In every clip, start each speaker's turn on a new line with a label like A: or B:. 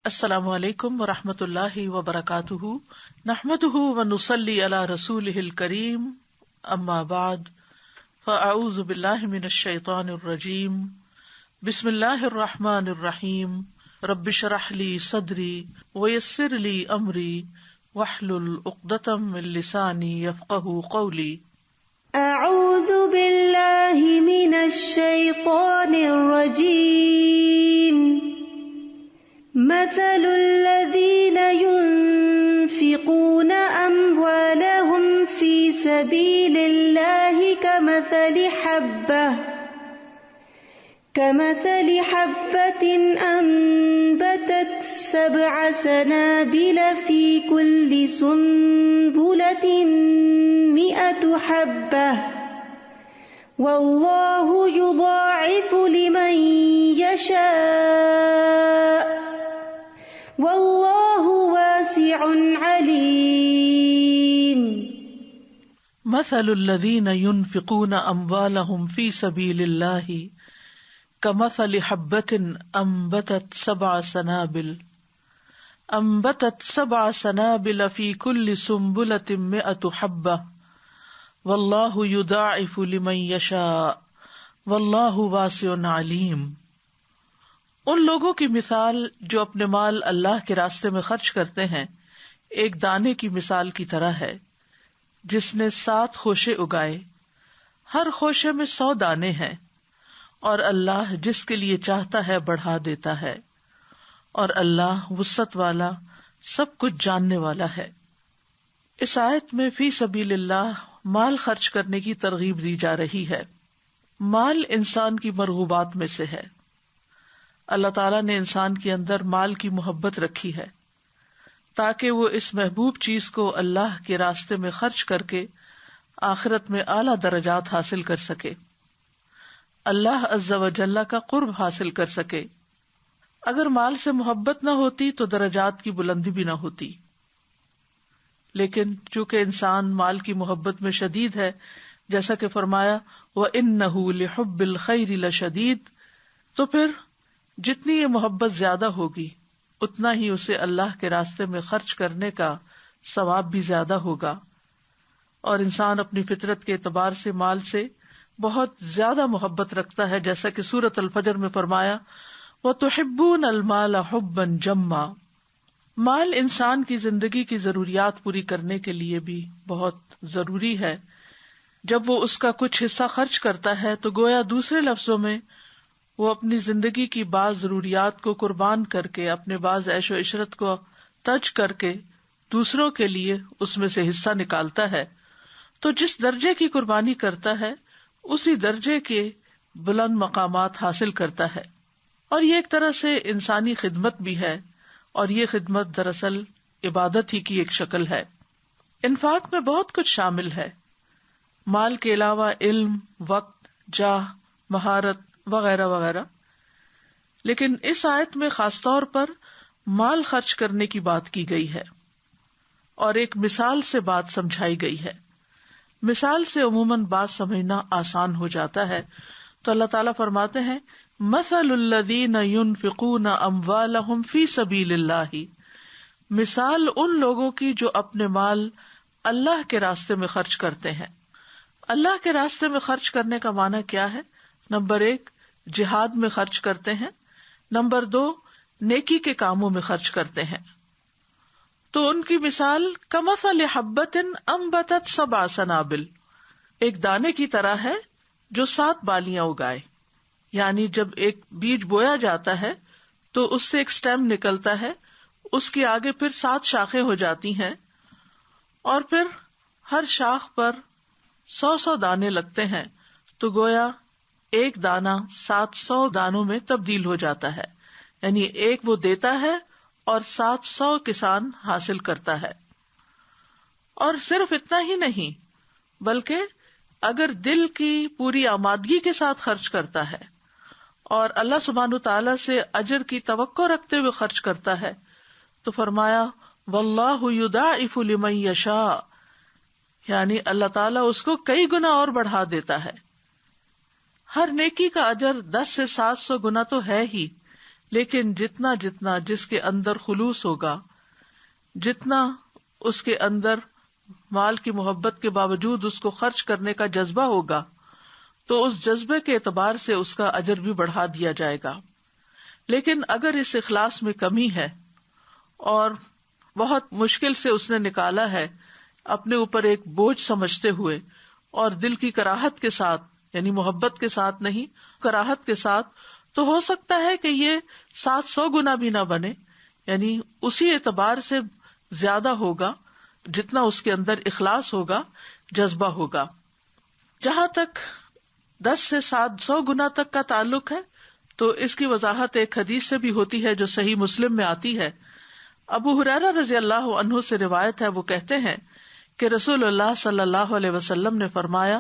A: السلام علیکم ورحمۃ اللہ وبرکاتہ، نحمده ونصلی علی رسولہ الکریم، اما بعد فاعوذ باللہ من الشیطان الرجیم، بسم اللہ الرحمن الرحیم، رب اشرح لی صدری ویسر لی امری واحلل عقدۃ من لسانی یفقهوا قولی۔
B: اعوذ باللہ من الشیطان الرجیم، مثل الذين ينفقون أموالهم في سبيل الله كمثل حبة أنبتت 7 سنابل في كل سنبلة 100 حبة والله يضاعف لمن يشاء واللہ واسع علیم۔
A: مثل الذین ينفقون اموالهم في سبیل اللہ کمثل حبۃ انبتت 7 سنابل فی کل سنبلۃ 100 حبۃ واللہ یضاعف لمن یشاء واللہ واسع علیم۔ ان لوگوں کی مثال جو اپنے مال اللہ کے راستے میں خرچ کرتے ہیں ایک دانے کی مثال کی طرح ہے جس نے 7 خوشے اگائے، ہر خوشے میں 100 دانے ہیں، اور اللہ جس کے لیے چاہتا ہے بڑھا دیتا ہے، اور اللہ وسعت والا سب کچھ جاننے والا ہے۔ اس آیت میں فی سبیل اللہ مال خرچ کرنے کی ترغیب دی جا رہی ہے۔ مال انسان کی مرغوبات میں سے ہے۔ اللہ تعالیٰ نے انسان کے اندر مال کی محبت رکھی ہے تاکہ وہ اس محبوب چیز کو اللہ کے راستے میں خرچ کر کے آخرت میں اعلیٰ درجات حاصل کر سکے، اللہ عز و جل کا قرب حاصل کر سکے۔ اگر مال سے محبت نہ ہوتی تو درجات کی بلندی بھی نہ ہوتی، لیکن چونکہ انسان مال کی محبت میں شدید ہے، جیسا کہ فرمایا وَإِنَّهُ لِحُبِّ الْخَيْرِ لَشَدِيدٌ، تو پھر جتنی یہ محبت زیادہ ہوگی اتنا ہی اسے اللہ کے راستے میں خرچ کرنے کا ثواب بھی زیادہ ہوگا، اور انسان اپنی فطرت کے اعتبار سے مال سے بہت زیادہ محبت رکھتا ہے، جیسا کہ سورۃ الفجر میں فرمایا وَتُحِبُّونَ الْمَالَ حُبًّا جَمًّا۔ مال انسان کی زندگی کی ضروریات پوری کرنے کے لیے بھی بہت ضروری ہے۔ جب وہ اس کا کچھ حصہ خرچ کرتا ہے تو گویا دوسرے لفظوں میں وہ اپنی زندگی کی بعض ضروریات کو قربان کر کے، اپنے بعض عیش و عشرت کو ترک کر کے دوسروں کے لیے اس میں سے حصہ نکالتا ہے۔ تو جس درجے کی قربانی کرتا ہے اسی درجے کے بلند مقامات حاصل کرتا ہے، اور یہ ایک طرح سے انسانی خدمت بھی ہے، اور یہ خدمت دراصل عبادت ہی کی ایک شکل ہے۔ انفاق میں بہت کچھ شامل ہے، مال کے علاوہ علم، وقت، جاہ، مہارت وغیرہ وغیرہ، لیکن اس آیت میں خاص طور پر مال خرچ کرنے کی بات کی گئی ہے اور ایک مثال سے بات سمجھائی گئی ہے۔ مثال سے عموماً بات سمجھنا آسان ہو جاتا ہے، تو اللہ تعالیٰ فرماتے ہیں مثل الذین ينفقون اموالهم فی سبیل اللہ، مثال ان لوگوں کی جو اپنے مال اللہ کے راستے میں خرچ کرتے ہیں۔ اللہ کے راستے میں خرچ کرنے کا معنی کیا ہے؟ نمبر 1 جہاد میں خرچ کرتے ہیں، نمبر 2 نیکی کے کاموں میں خرچ کرتے ہیں۔ تو ان کی مثال کمثل حبۃ انبتت 7 سنابل، ایک دانے کی طرح ہے جو 7 بالیاں اگائے، یعنی جب ایک بیج بویا جاتا ہے تو اس سے ایک سٹیم نکلتا ہے، اس کے آگے پھر 7 شاخیں ہو جاتی ہیں، اور پھر ہر شاخ پر 100 دانے لگتے ہیں، تو گویا ایک دانہ 700 دانوں میں تبدیل ہو جاتا ہے، یعنی ایک وہ دیتا ہے اور 700 کسان حاصل کرتا ہے۔ اور صرف اتنا ہی نہیں، بلکہ اگر دل کی پوری آمادگی کے ساتھ خرچ کرتا ہے اور اللہ سبحانہ تعالیٰ سے اجر کی توقع رکھتے ہوئے خرچ کرتا ہے تو فرمایا واللہ یضاعف لمن یشاء، یعنی اللہ تعالیٰ اس کو کئی گنا اور بڑھا دیتا ہے۔ ہر نیکی کا اجر 10 سے 700 گنا تو ہے ہی، لیکن جتنا جتنا جس کے اندر خلوص ہوگا، جتنا اس کے اندر مال کی محبت کے باوجود اس کو خرچ کرنے کا جذبہ ہوگا، تو اس جذبے کے اعتبار سے اس کا اجر بھی بڑھا دیا جائے گا۔ لیکن اگر اس اخلاص میں کمی ہے اور بہت مشکل سے اس نے نکالا ہے، اپنے اوپر ایک بوجھ سمجھتے ہوئے اور دل کی کراہت کے ساتھ، یعنی محبت کے ساتھ نہیں، کراہت کے ساتھ، تو ہو سکتا ہے کہ یہ 700 گنا بھی نہ بنے، یعنی اسی اعتبار سے زیادہ ہوگا جتنا اس کے اندر اخلاص ہوگا، جذبہ ہوگا۔ جہاں تک 10 سے 700 گنا تک کا تعلق ہے تو اس کی وضاحت ایک حدیث سے بھی ہوتی ہے جو صحیح مسلم میں آتی ہے۔ ابو ہریرہ رضی اللہ عنہ سے روایت ہے، وہ کہتے ہیں کہ رسول اللہ صلی اللہ علیہ وسلم نے فرمایا،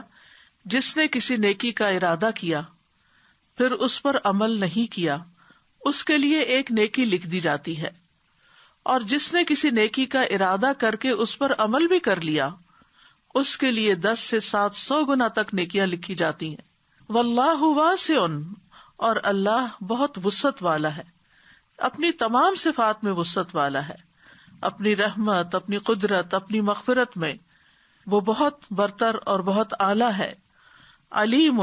A: جس نے کسی نیکی کا ارادہ کیا پھر اس پر عمل نہیں کیا، اس کے لیے ایک نیکی لکھ دی جاتی ہے، اور جس نے کسی نیکی کا ارادہ کر کے اس پر عمل بھی کر لیا، اس کے لیے 10 سے 700 گنا تک نیکیاں لکھی جاتی ہیں۔ واللہ واسع، اور اللہ بہت وسعت والا ہے، اپنی تمام صفات میں وسعت والا ہے، اپنی رحمت، اپنی قدرت، اپنی مغفرت میں وہ بہت برتر اور بہت اعلیٰ ہے۔ علیم،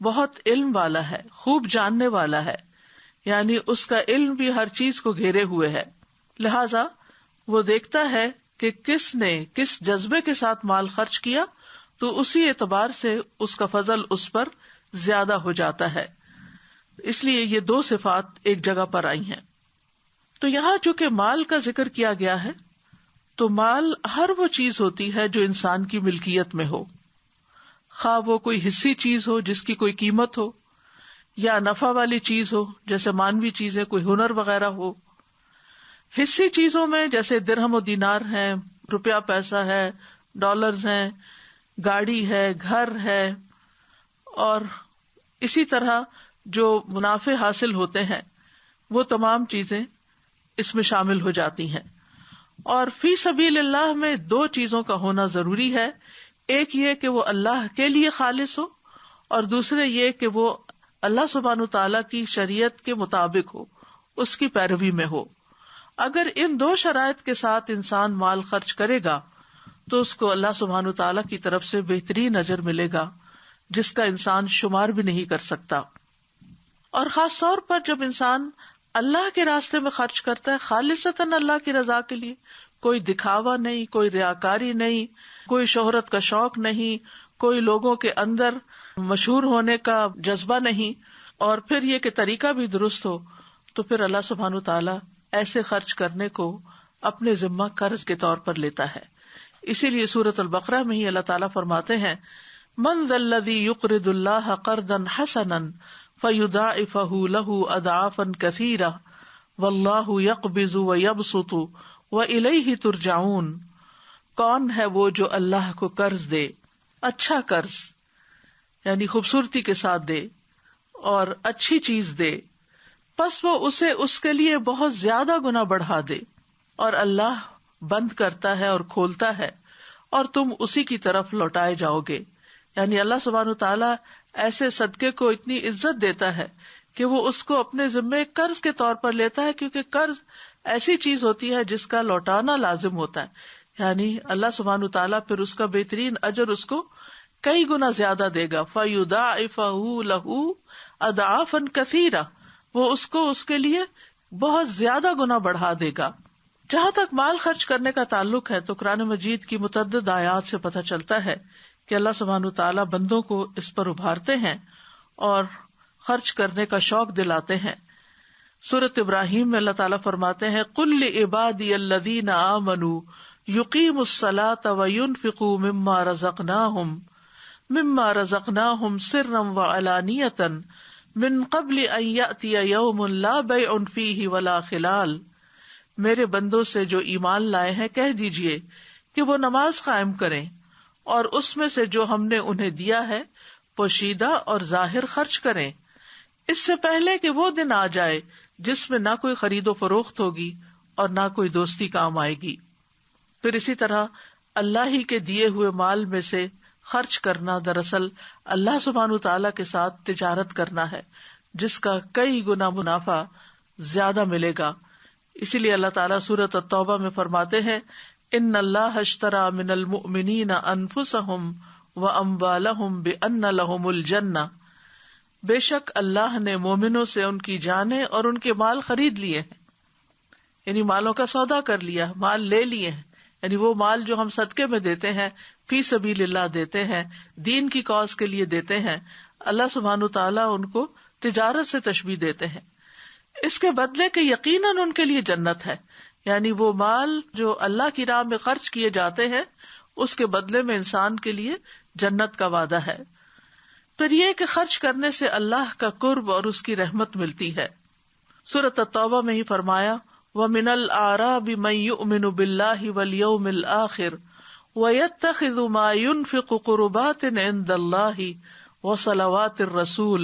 A: بہت علم والا ہے، خوب جاننے والا ہے، یعنی اس کا علم بھی ہر چیز کو گھیرے ہوئے ہے، لہذا وہ دیکھتا ہے کہ کس نے کس جذبے کے ساتھ مال خرچ کیا، تو اسی اعتبار سے اس کا فضل اس پر زیادہ ہو جاتا ہے۔ اس لیے یہ 2 صفات ایک جگہ پر آئی ہیں۔ تو یہاں چونکہ مال کا ذکر کیا گیا ہے، تو مال ہر وہ چیز ہوتی ہے جو انسان کی ملکیت میں ہو، خواہ وہ کوئی حصی چیز ہو جس کی کوئی قیمت ہو، یا نفع والی چیز ہو جیسے مانوی چیزیں، کوئی ہنر وغیرہ ہو۔ حصی چیزوں میں جیسے درہم و دینار ہیں، روپیہ پیسہ ہے، ڈالرز ہیں، گاڑی ہے، گھر ہے، اور اسی طرح جو منافع حاصل ہوتے ہیں وہ تمام چیزیں اس میں شامل ہو جاتی ہیں۔ اور فی سبیل اللہ میں 2 چیزوں کا ہونا ضروری ہے، ایک یہ کہ وہ اللہ کے لیے خالص ہو، اور دوسرے یہ کہ وہ اللہ سبحانہ تعالیٰ کی شریعت کے مطابق ہو، اس کی پیروی میں ہو۔ اگر ان 2 شرائط کے ساتھ انسان مال خرچ کرے گا تو اس کو اللہ سبحانہ تعالیٰ کی طرف سے بہترین اجر ملے گا جس کا انسان شمار بھی نہیں کر سکتا۔ اور خاص طور پر جب انسان اللہ کے راستے میں خرچ کرتا ہے خالصتاً اللہ کی رضا کے لیے، کوئی دکھاوا نہیں، کوئی ریاکاری نہیں، کوئی شہرت کا شوق نہیں، کوئی لوگوں کے اندر مشہور ہونے کا جذبہ نہیں، اور پھر یہ کہ طریقہ بھی درست ہو، تو پھر اللہ سبحانہ تعالیٰ ایسے خرچ کرنے کو اپنے ذمہ قرض کے طور پر لیتا ہے۔ اسی لیے سورۃ البقرہ میں ہی اللہ تعالیٰ فرماتے ہیں، من ذا الذی یقرض اللہ قرضا حسنا فیضاعفہ لہ اضعافا کثیرہ واللہ یقبض ویبسط والیہ ترجعون۔ کون ہے وہ جو اللہ کو قرض دے، اچھا قرض یعنی خوبصورتی کے ساتھ دے اور اچھی چیز دے، پس وہ اسے اس کے لیے بہت زیادہ گنا بڑھا دے، اور اللہ بند کرتا ہے اور کھولتا ہے اور تم اسی کی طرف لوٹائے جاؤ گے۔ یعنی اللہ سبحانہ تعالیٰ ایسے صدقے کو اتنی عزت دیتا ہے کہ وہ اس کو اپنے ذمے قرض کے طور پر لیتا ہے، کیونکہ قرض ایسی چیز ہوتی ہے جس کا لوٹانا لازم ہوتا ہے، یعنی اللہ سبحانہ تعالیٰ پھر اس کا بہترین اجر اس کو کئی گنا زیادہ دے گا۔ فَيُضَاعِفَهُ لَهُ أَضْعَافًا كَثِيرًا، وہ اس کو اس کے لیے بہت زیادہ گنا بڑھا دے گا۔ جہاں تک مال خرچ کرنے کا تعلق ہے تو قرآن مجید کی متعدد آیات سے پتہ چلتا ہے کہ اللہ سبحانہ تعالیٰ بندوں کو اس پر ابھارتے ہیں اور خرچ کرنے کا شوق دلاتے ہیں۔ سورۃ ابراہیم میں اللہ تعالیٰ فرماتے ہیں، قُل لِعِبَادِيَ الَّذِينَ آمَنُوا يُقِيمُوا الصَّلَاةَ وَيُنْفِقُوا مِمَّا رَزَقْنَاهُمْ سِرًّا وَعَلَانِيَةً مِّن قَبْلِ أَن يَأْتِيَ يَوْمٌ لَا بَيْعٌ فِيهِ وَلَا خِلَالٌ۔ میرے بندوں سے جو ایمان لائے ہیں کہہ دیجئے کہ وہ نماز قائم کریں اور اس میں سے جو ہم نے انہیں دیا ہے پوشیدہ اور ظاہر خرچ کریں، اس سے پہلے کہ وہ دن آ جائے جس میں نہ کوئی خرید و فروخت ہوگی اور نہ کوئی دوستی کام آئے گی۔ پھر اسی طرح اللہ ہی کے دیے ہوئے مال میں سے خرچ کرنا دراصل اللہ سبحانہ تعالیٰ کے ساتھ تجارت کرنا ہے، جس کا کئی گنا منافع زیادہ ملے گا. اسی لیے اللہ تعالیٰ سورۃ التوبہ میں فرماتے ہیں ان اللہ اشترى من المؤمنین انفسهم واموالهم بان لهم الجنہ، بے شک اللہ نے مومنوں سے ان کی جانیں اور ان کے مال خرید لیے ہیں، یعنی مالوں کا سودا کر لیا، مال لے لیے ہیں. یعنی وہ مال جو ہم صدقے میں دیتے ہیں، فی سبیل اللہ دیتے ہیں، دین کی کاز کے لیے دیتے ہیں، اللہ سبحانہ تعالیٰ ان کو تجارت سے تشبیہ دیتے ہیں، اس کے بدلے کہ یقیناً ان کے لیے جنت ہے. یعنی وہ مال جو اللہ کی راہ میں خرچ کیے جاتے ہیں اس کے بدلے میں انسان کے لیے جنت کا وعدہ ہے. پھر یہ کہ خرچ کرنے سے اللہ کا قرب اور اس کی رحمت ملتی ہے. سورۃ التوبہ میں ہی فرمایا وَمِنَ الْأَعْرَابِ مَن يُؤْمِنُ بِاللَّهِ وَالْيَوْمِ الْآخِرِ وَيَتَّخِذُ مَا يُنْفِقُ قُرُبَاتٍ عِندَ اللَّهِ وَصَلَوَاتِ الرَّسُولِ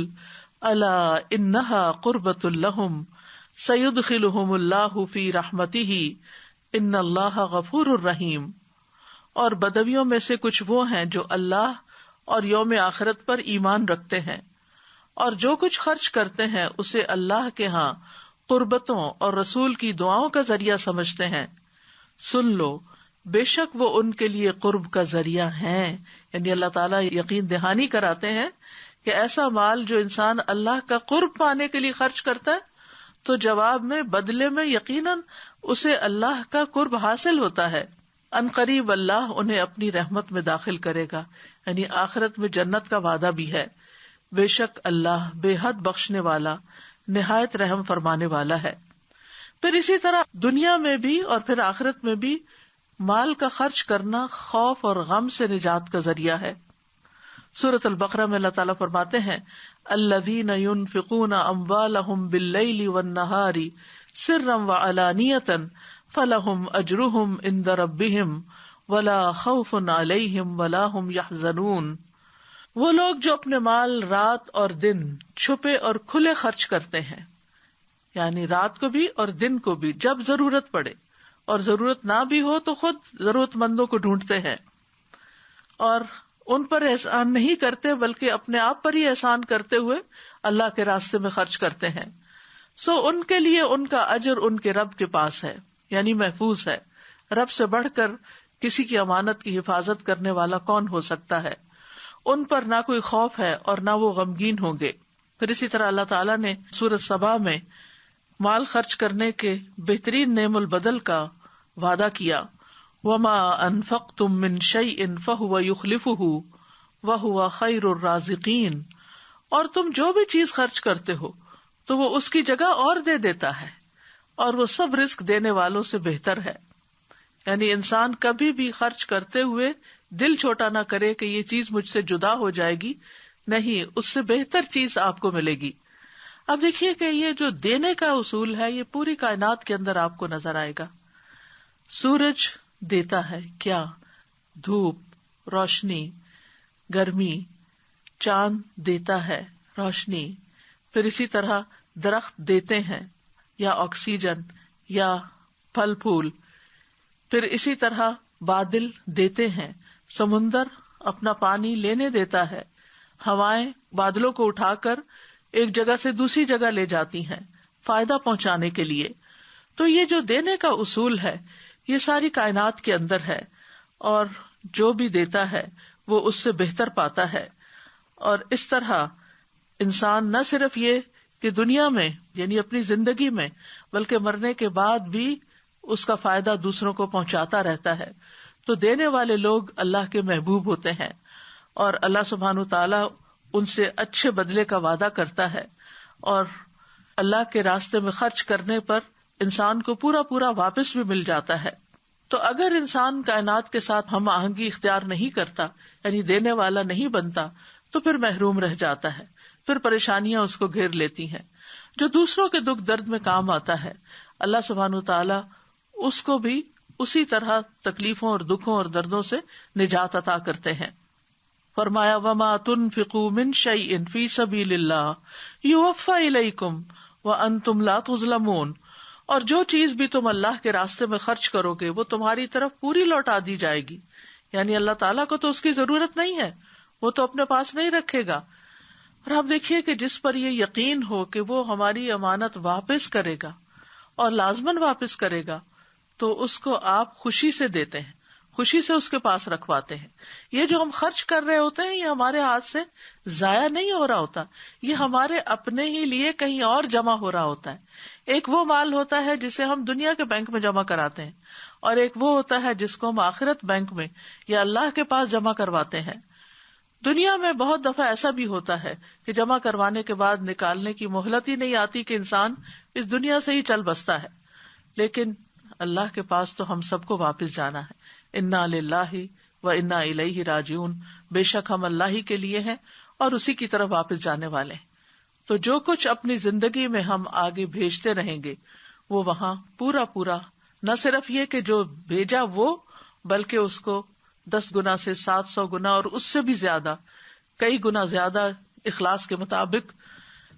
A: أَلَا إِنَّهَا قُرْبَةٌ لَهُمْ سَيُدْخِلُهُمُ اللَّهُ فِي رَحْمَتِهِ إِنَّ اللَّهَ غَفُورٌ رَحِيمٌ. اور بدویوں میں سے کچھ وہ ہیں جو اللہ اور یوم آخرت پر ایمان رکھتے ہیں اور جو کچھ خرچ کرتے ہیں اسے اللہ کے ہاں قربتوں اور رسول کی دعاؤں کا ذریعہ سمجھتے ہیں. سن لو بے شک وہ ان کے لیے قرب کا ذریعہ ہیں. یعنی اللہ تعالیٰ یقین دہانی کراتے ہیں کہ ایسا مال جو انسان اللہ کا قرب پانے کے لیے خرچ کرتا ہے تو جواب میں بدلے میں یقیناً اسے اللہ کا قرب حاصل ہوتا ہے. ان قریب اللہ انہیں اپنی رحمت میں داخل کرے گا، یعنی آخرت میں جنت کا وعدہ بھی ہے. بے شک اللہ بے حد بخشنے والا نہایت رحم فرمانے والا ہے. پھر اسی طرح دنیا میں بھی اور پھر آخرت میں بھی مال کا خرچ کرنا خوف اور غم سے نجات کا ذریعہ ہے. سورۃ البقرہ میں اللہ تعالیٰ فرماتے ہیں الذین ينفقون اموالهم باللیل والنہار سرا وعلانیۃ فلہم اجرہم عند ربہم ولا خوف علیہم ولا ہم یحزنون. وہ لوگ جو اپنے مال رات اور دن چھپے اور کھلے خرچ کرتے ہیں، یعنی رات کو بھی اور دن کو بھی، جب ضرورت پڑے اور ضرورت نہ بھی ہو تو خود ضرورت مندوں کو ڈھونڈتے ہیں اور ان پر احسان نہیں کرتے بلکہ اپنے آپ پر ہی احسان کرتے ہوئے اللہ کے راستے میں خرچ کرتے ہیں. سو ان کے لیے ان کا اجر ان کے رب کے پاس ہے، یعنی محفوظ ہے. رب سے بڑھ کر کسی کی امانت کی حفاظت کرنے والا کون ہو سکتا ہے؟ ان پر نہ کوئی خوف ہے اور نہ وہ غمگین ہوں گے. پھر اسی طرح اللہ تعالیٰ نے سورۃ سبا میں مال خرچ کرنے کے بہترین نعم البدل کا وعدہ کیا. وما انفقتم من شیء فهو یخلفہ وہو خیر الرازقین. اور تم جو بھی چیز خرچ کرتے ہو تو وہ اس کی جگہ اور دے دیتا ہے اور وہ سب رزق دینے والوں سے بہتر ہے. یعنی انسان کبھی بھی خرچ کرتے ہوئے دل چھوٹا نہ کرے کہ یہ چیز مجھ سے جدا ہو جائے گی، نہیں، اس سے بہتر چیز آپ کو ملے گی. اب دیکھیے کہ یہ جو دینے کا اصول ہے یہ پوری کائنات کے اندر آپ کو نظر آئے گا. سورج دیتا ہے کیا؟ دھوپ، روشنی، گرمی. چاند دیتا ہے روشنی. پھر اسی طرح درخت دیتے ہیں یا آکسیجن یا پھل پھول. پھر اسی طرح بادل دیتے ہیں، سمندر اپنا پانی لینے دیتا ہے، ہوائیں بادلوں کو اٹھا کر ایک جگہ سے دوسری جگہ لے جاتی ہیں فائدہ پہنچانے کے لیے. تو یہ جو دینے کا اصول ہے یہ ساری کائنات کے اندر ہے اور جو بھی دیتا ہے وہ اس سے بہتر پاتا ہے. اور اس طرح انسان نہ صرف یہ کہ دنیا میں یعنی اپنی زندگی میں بلکہ مرنے کے بعد بھی اس کا فائدہ دوسروں کو پہنچاتا رہتا ہے. تو دینے والے لوگ اللہ کے محبوب ہوتے ہیں اور اللہ سبحانہ تعالیٰ ان سے اچھے بدلے کا وعدہ کرتا ہے اور اللہ کے راستے میں خرچ کرنے پر انسان کو پورا پورا واپس بھی مل جاتا ہے. تو اگر انسان کائنات کے ساتھ ہم آہنگی اختیار نہیں کرتا یعنی دینے والا نہیں بنتا تو پھر محروم رہ جاتا ہے، پھر پریشانیاں اس کو گھیر لیتی ہیں. جو دوسروں کے دکھ درد میں کام آتا ہے اللہ سبحانہ تعالیٰ اس کو بھی اسی طرح تکلیفوں اور دکھوں اور دردوں سے نجات عطا کرتے ہیں. فرمایا وما تنفقوا من شیء فی سبیل اللہ یوفی الیکم وانتم لا تظلمون. اور جو چیز بھی تم اللہ کے راستے میں خرچ کرو گے وہ تمہاری طرف پوری لوٹا دی جائے گی. یعنی اللہ تعالیٰ کو تو اس کی ضرورت نہیں ہے، وہ تو اپنے پاس نہیں رکھے گا، اور آپ دیکھیے کہ جس پر یہ یقین ہو کہ وہ ہماری امانت واپس کرے گا اور لازماً واپس کرے گا، تو اس کو آپ خوشی سے دیتے ہیں، خوشی سے اس کے پاس رکھواتے ہیں. یہ جو ہم خرچ کر رہے ہوتے ہیں یہ ہمارے ہاتھ سے ضائع نہیں ہو رہا ہوتا، یہ ہمارے اپنے ہی لیے کہیں اور جمع ہو رہا ہوتا ہے. ایک وہ مال ہوتا ہے جسے ہم دنیا کے بینک میں جمع کراتے ہیں، اور ایک وہ ہوتا ہے جس کو ہم آخرت بینک میں یا اللہ کے پاس جمع کرواتے ہیں. دنیا میں بہت دفعہ ایسا بھی ہوتا ہے کہ جمع کروانے کے بعد نکالنے کی مہلت ہی نہیں آتی کہ انسان اس دنیا سے ہی چل بستا ہے، لیکن اللہ کے پاس تو ہم سب کو واپس جانا ہے. انا للہ و انا الیہ راجعون، بے شک ہم اللہ ہی کے لیے ہیں اور اسی کی طرف واپس جانے والے ہیں. تو جو کچھ اپنی زندگی میں ہم آگے بھیجتے رہیں گے وہ وہاں پورا پورا، نہ صرف یہ کہ جو بھیجا وہ، بلکہ اس کو 10 گنا سے 700 گنا اور اس سے بھی زیادہ، کئی گنا زیادہ اخلاص کے مطابق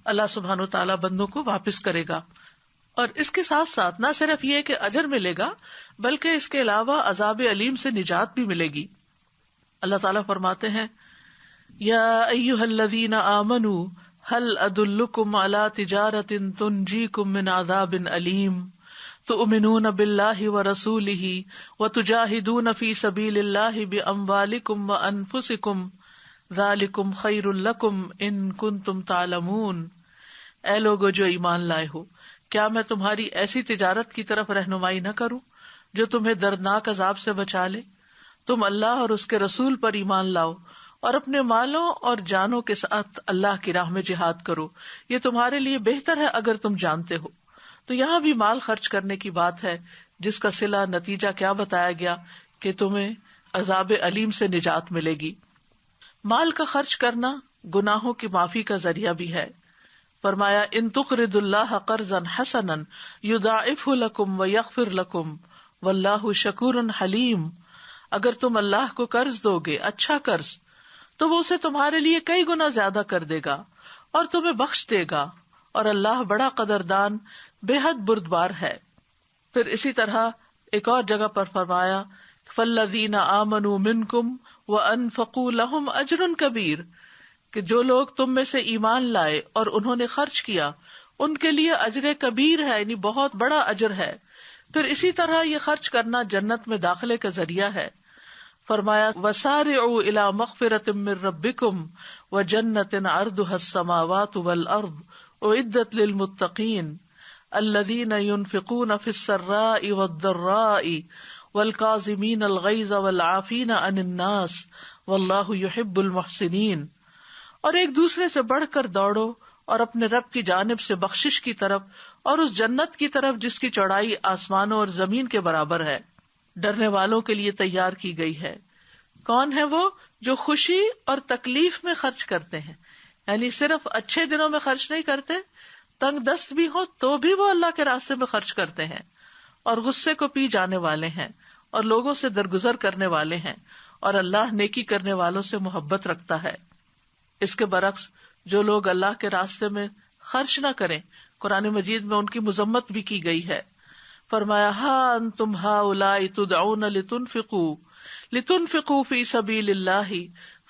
A: اللہ سبحانہ وتعالی بندوں کو واپس کرے گا. اور اس کے ساتھ ساتھ نہ صرف یہ کہ اجر ملے گا بلکہ اس کے علاوہ عذاب علیم سے نجات بھی ملے گی. اللہ تعالیٰ فرماتے ہیں یا ایھا الذین آمنوا هل ادلکم علی تجارۃ تنجیکم من عذاب علیم تؤمنون باللہ ورسولہ وتجاہدون فی سبیل اللہ باموالکم وانفسکم ذالکم خیر لکم ان کنتم تعلمون. اے لوگو جو ایمان لائے ہو، کیا میں تمہاری ایسی تجارت کی طرف رہنمائی نہ کروں جو تمہیں دردناک عذاب سے بچا لے؟ تم اللہ اور اس کے رسول پر ایمان لاؤ اور اپنے مالوں اور جانوں کے ساتھ اللہ کی راہ میں جہاد کرو، یہ تمہارے لیے بہتر ہے اگر تم جانتے ہو. تو یہاں بھی مال خرچ کرنے کی بات ہے، جس کا صلہ نتیجہ کیا بتایا گیا کہ تمہیں عذاب علیم سے نجات ملے گی. مال کا خرچ کرنا گناہوں کی معافی کا ذریعہ بھی ہے. فرمایا ان تقرضوا اللہ قرضا حسنا یضاعفہ لکم ویغفر لکم واللہ شکور حلیم. اگر تم اللہ کو قرض دو گے، اچھا قرض، تو وہ اسے تمہارے لیے کئی گنا زیادہ کر دے گا اور تمہیں بخش دے گا، اور اللہ بڑا قدردان بے حد بردبار ہے. پھر اسی طرح ایک اور جگہ پر فرمایا فالذین آمنوا منکم وانفقوا لهم اجر کبیر، کہ جو لوگ تم میں سے ایمان لائے اور انہوں نے خرچ کیا ان کے لیے اجر کبیر ہے، یعنی بہت بڑا اجر ہے. پھر اسی طرح یہ خرچ کرنا جنت میں داخلے کا ذریعہ ہے. فرمایا وسارعوا الی مغفرۃ من ربکم وجنۃ عرضها السماوات والارض اعدت للمتقین الذین ينفقون فی السراء والضراء والکاظمین الغیظ والعافین عن الناس واللہ یحب المحسنین. اور ایک دوسرے سے بڑھ کر دوڑو اور اپنے رب کی جانب سے بخشش کی طرف اور اس جنت کی طرف جس کی چوڑائی آسمانوں اور زمین کے برابر ہے، ڈرنے والوں کے لیے تیار کی گئی ہے. کون ہے وہ؟ جو خوشی اور تکلیف میں خرچ کرتے ہیں، یعنی صرف اچھے دنوں میں خرچ نہیں کرتے، تنگ دست بھی ہو تو بھی وہ اللہ کے راستے میں خرچ کرتے ہیں، اور غصے کو پی جانے والے ہیں اور لوگوں سے درگزر کرنے والے ہیں، اور اللہ نیکی کرنے والوں سے محبت رکھتا ہے. اس کے برعکس جو لوگ اللہ کے راستے میں خرچ نہ کریں، قرآن مجید میں ان کی مذمت بھی کی گئی ہے. فرمایا ہا انتم ہؤلاء تدعون لتنفقوا فی سبیل اللہ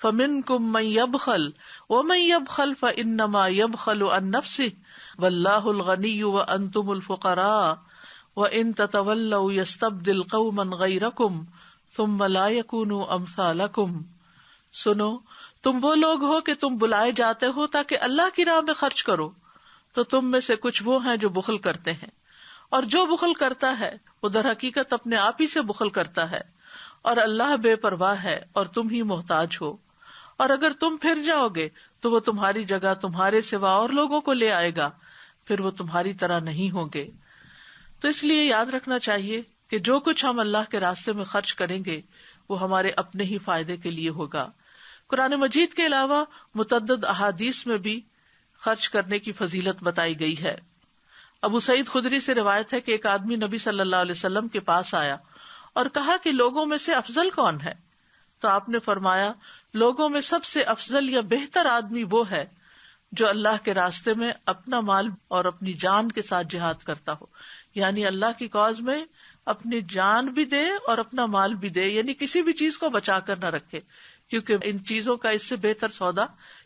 A: فمنکم من یبخل ومن یبخل فانما یبخل عن نفسہ واللہ الغنی وانتم الفقراء وان تتولوا یستبدل قوما غیرکم ثم لا یکونوا امثالکم. سنو، تم وہ لوگ ہو کہ تم بلائے جاتے ہو تاکہ اللہ کی راہ میں خرچ کرو، تو تم میں سے کچھ وہ ہیں جو بخل کرتے ہیں، اور جو بخل کرتا ہے وہ در حقیقت اپنے آپ ہی سے بخل کرتا ہے، اور اللہ بے پرواہ ہے اور تم ہی محتاج ہو. اور اگر تم پھر جاؤ گے تو وہ تمہاری جگہ تمہارے سوا اور لوگوں کو لے آئے گا، پھر وہ تمہاری طرح نہیں ہوں گے. تو اس لیے یاد رکھنا چاہیے کہ جو کچھ ہم اللہ کے راستے میں خرچ کریں گے وہ ہمارے اپنے ہی فائدے کے لیے ہوگا. قرآن مجید کے علاوہ متعدد احادیث میں بھی خرچ کرنے کی فضیلت بتائی گئی ہے. ابو سعید خدری سے روایت ہے کہ ایک آدمی نبی صلی اللہ علیہ وسلم کے پاس آیا اور کہا کہ لوگوں میں سے افضل کون ہے؟ تو آپ نے فرمایا لوگوں میں سب سے افضل یا بہتر آدمی وہ ہے جو اللہ کے راستے میں اپنا مال اور اپنی جان کے ساتھ جہاد کرتا ہو، یعنی اللہ کی کاز میں اپنی جان بھی دے اور اپنا مال بھی دے، یعنی کسی بھی چیز کو بچا کر نہ رکھے، کیونکہ ان چیزوں کا اس سے بہتر سودا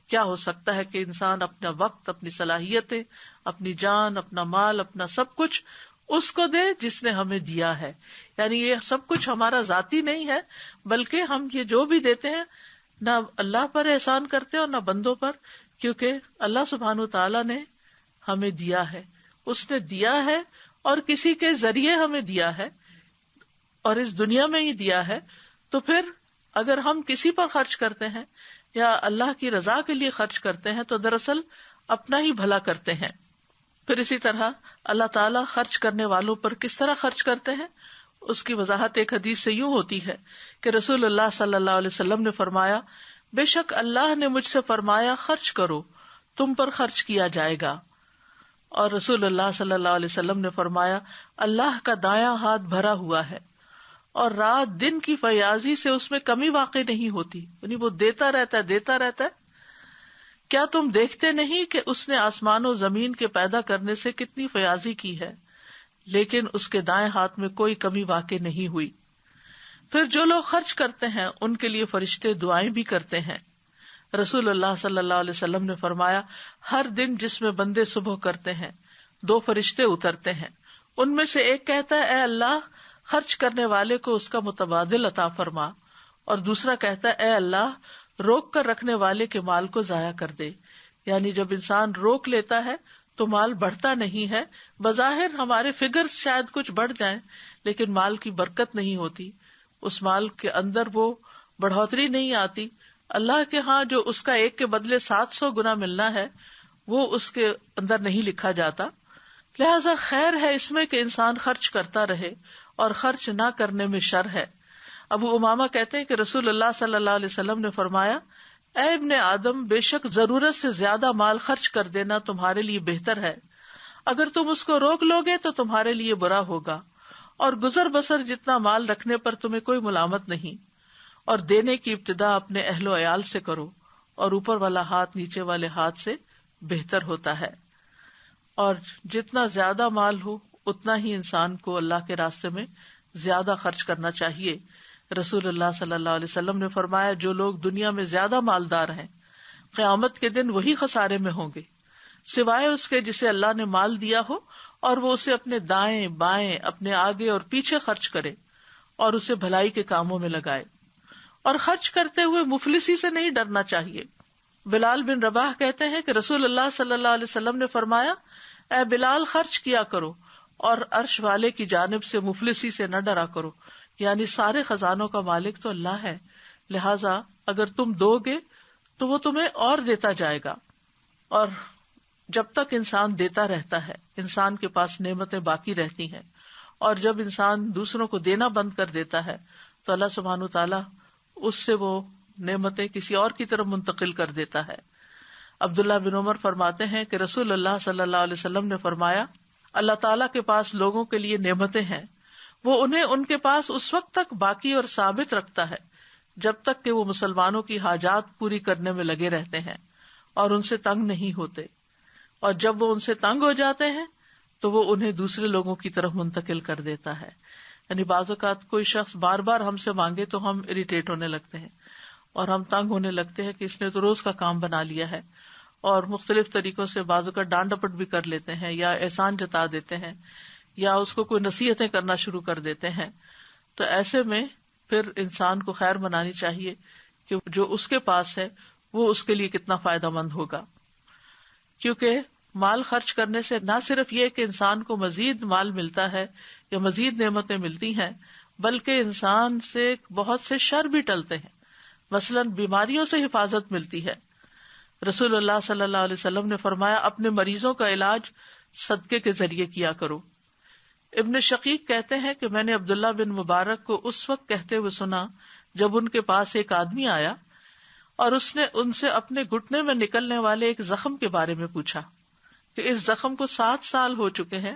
A: کیا ہو سکتا ہے کہ انسان اپنا وقت، اپنی صلاحیتیں، اپنی جان، اپنا مال، اپنا سب کچھ اس کو دے جس نے ہمیں دیا ہے. یعنی یہ سب کچھ ہمارا ذاتی نہیں ہے، بلکہ ہم یہ جو بھی دیتے ہیں نہ اللہ پر احسان کرتے اور نہ بندوں پر، کیونکہ اللہ سبحانہ تعالیٰ نے ہمیں دیا ہے، اس نے دیا ہے اور کسی کے ذریعے ہمیں دیا ہے اور اس دنیا میں ہی دیا ہے. تو پھر اگر ہم کسی پر خرچ کرتے ہیں یا اللہ کی رضا کے لیے خرچ کرتے ہیں تو دراصل اپنا ہی بھلا کرتے ہیں. پھر اسی طرح اللہ تعالیٰ خرچ کرنے والوں پر کس طرح خرچ کرتے ہیں اس کی وضاحت ایک حدیث سے یوں ہوتی ہے کہ رسول اللہ صلی اللہ علیہ وسلم نے فرمایا، بے شک اللہ نے مجھ سے فرمایا خرچ کرو، تم پر خرچ کیا جائے گا. اور رسول اللہ صلی اللہ علیہ وسلم نے فرمایا، اللہ کا دایاں ہاتھ بھرا ہوا ہے اور رات دن کی فیاضی سے اس میں کمی واقع نہیں ہوتی، یعنی وہ دیتا رہتا ہے. کیا تم دیکھتے نہیں کہ اس نے آسمان و زمین کے پیدا کرنے سے کتنی فیاضی کی ہے، لیکن اس کے دائیں ہاتھ میں کوئی کمی واقع نہیں ہوئی. پھر جو لوگ خرچ کرتے ہیں ان کے لیے فرشتے دعائیں بھی کرتے ہیں. رسول اللہ صلی اللہ علیہ وسلم نے فرمایا، ہر دن جس میں بندے صبح کرتے ہیں 2 فرشتے اترتے ہیں، ان میں سے ایک کہتا ہے اے اللہ خرچ کرنے والے کو اس کا متبادل عطا فرما، اور دوسرا کہتا ہے اے اللہ روک کر رکھنے والے کے مال کو ضائع کر دے. یعنی جب انسان روک لیتا ہے تو مال بڑھتا نہیں ہے. بظاہر ہمارے فگرز شاید کچھ بڑھ جائیں لیکن مال کی برکت نہیں ہوتی، اس مال کے اندر وہ بڑھوتری نہیں آتی. اللہ کے ہاں جو اس کا ایک کے بدلے 700 گنا ملنا ہے وہ اس کے اندر نہیں لکھا جاتا. لہذا خیر ہے اس میں کہ انسان خرچ کرتا رہے اور خرچ نہ کرنے میں شر ہے. ابو امامہ کہتے ہیں کہ رسول اللہ صلی اللہ علیہ وسلم نے فرمایا، اے ابن آدم بے شک ضرورت سے زیادہ مال خرچ کر دینا تمہارے لیے بہتر ہے، اگر تم اس کو روک لو گے تو تمہارے لیے برا ہوگا، اور گزر بسر جتنا مال رکھنے پر تمہیں کوئی ملامت نہیں، اور دینے کی ابتدا اپنے اہل و عیال سے کرو، اور اوپر والا ہاتھ نیچے والے ہاتھ سے بہتر ہوتا ہے. اور جتنا زیادہ مال ہو اتنا ہی انسان کو اللہ کے راستے میں زیادہ خرچ کرنا چاہیے. رسول اللہ صلی اللہ علیہ وسلم نے فرمایا، جو لوگ دنیا میں زیادہ مالدار ہیں قیامت کے دن وہی خسارے میں ہوں گے، سوائے اس کے جسے اللہ نے مال دیا ہو اور وہ اسے اپنے دائیں بائیں، اپنے آگے اور پیچھے خرچ کرے اور اسے بھلائی کے کاموں میں لگائے. اور خرچ کرتے ہوئے مفلسی سے نہیں ڈرنا چاہیے. بلال بن رباح کہتے ہیں کہ رسول اللہ صلی اللہ علیہ وسلم نے فرمایا، اے بلال خرچ کیا کرو اور عرش والے کی جانب سے مفلسی سے نہ ڈرا کرو. یعنی سارے خزانوں کا مالک تو اللہ ہے، لہٰذا اگر تم دو گے تو وہ تمہیں اور دیتا جائے گا. اور جب تک انسان دیتا رہتا ہے انسان کے پاس نعمتیں باقی رہتی ہیں، اور جب انسان دوسروں کو دینا بند کر دیتا ہے تو اللہ سبحانہ وتعالیٰ اس سے وہ نعمتیں کسی اور کی طرف منتقل کر دیتا ہے. عبداللہ بن عمر فرماتے ہیں کہ رسول اللہ صلی اللہ علیہ وسلم نے فرمایا، اللہ تعالیٰ کے پاس لوگوں کے لیے نعمتیں ہیں، وہ انہیں ان کے پاس اس وقت تک باقی اور ثابت رکھتا ہے جب تک کہ وہ مسلمانوں کی حاجات پوری کرنے میں لگے رہتے ہیں اور ان سے تنگ نہیں ہوتے، اور جب وہ ان سے تنگ ہو جاتے ہیں تو وہ انہیں دوسرے لوگوں کی طرف منتقل کر دیتا ہے. یعنی بعض اوقات کوئی شخص بار بار ہم سے مانگے تو ہم اریٹیٹ ہونے لگتے ہیں اور ہم تنگ ہونے لگتے ہیں کہ اس نے تو روز کا کام بنا لیا ہے، اور مختلف طریقوں سے بعض اوقات ڈانٹ ڈپٹ بھی کر لیتے ہیں یا احسان جتا دیتے ہیں یا اس کو کوئی نصیحتیں کرنا شروع کر دیتے ہیں. تو ایسے میں پھر انسان کو خیر منانی چاہیے کہ جو اس کے پاس ہے وہ اس کے لیے کتنا فائدہ مند ہوگا. کیونکہ مال خرچ کرنے سے نہ صرف یہ کہ انسان کو مزید مال ملتا ہے یا مزید نعمتیں ملتی ہیں، بلکہ انسان سے بہت سے شر بھی ٹلتے ہیں. مثلاً بیماریوں سے حفاظت ملتی ہے. رسول اللہ صلی اللہ علیہ وسلم نے فرمایا، اپنے مریضوں کا علاج صدقے کے ذریعے کیا کرو. ابن شقیق کہتے ہیں کہ میں نے عبداللہ بن مبارک کو اس وقت کہتے ہوئے سنا جب ان کے پاس ایک آدمی آیا اور اس نے ان سے اپنے گھٹنے میں نکلنے والے ایک زخم کے بارے میں پوچھا کہ اس زخم کو 7 سال ہو چکے ہیں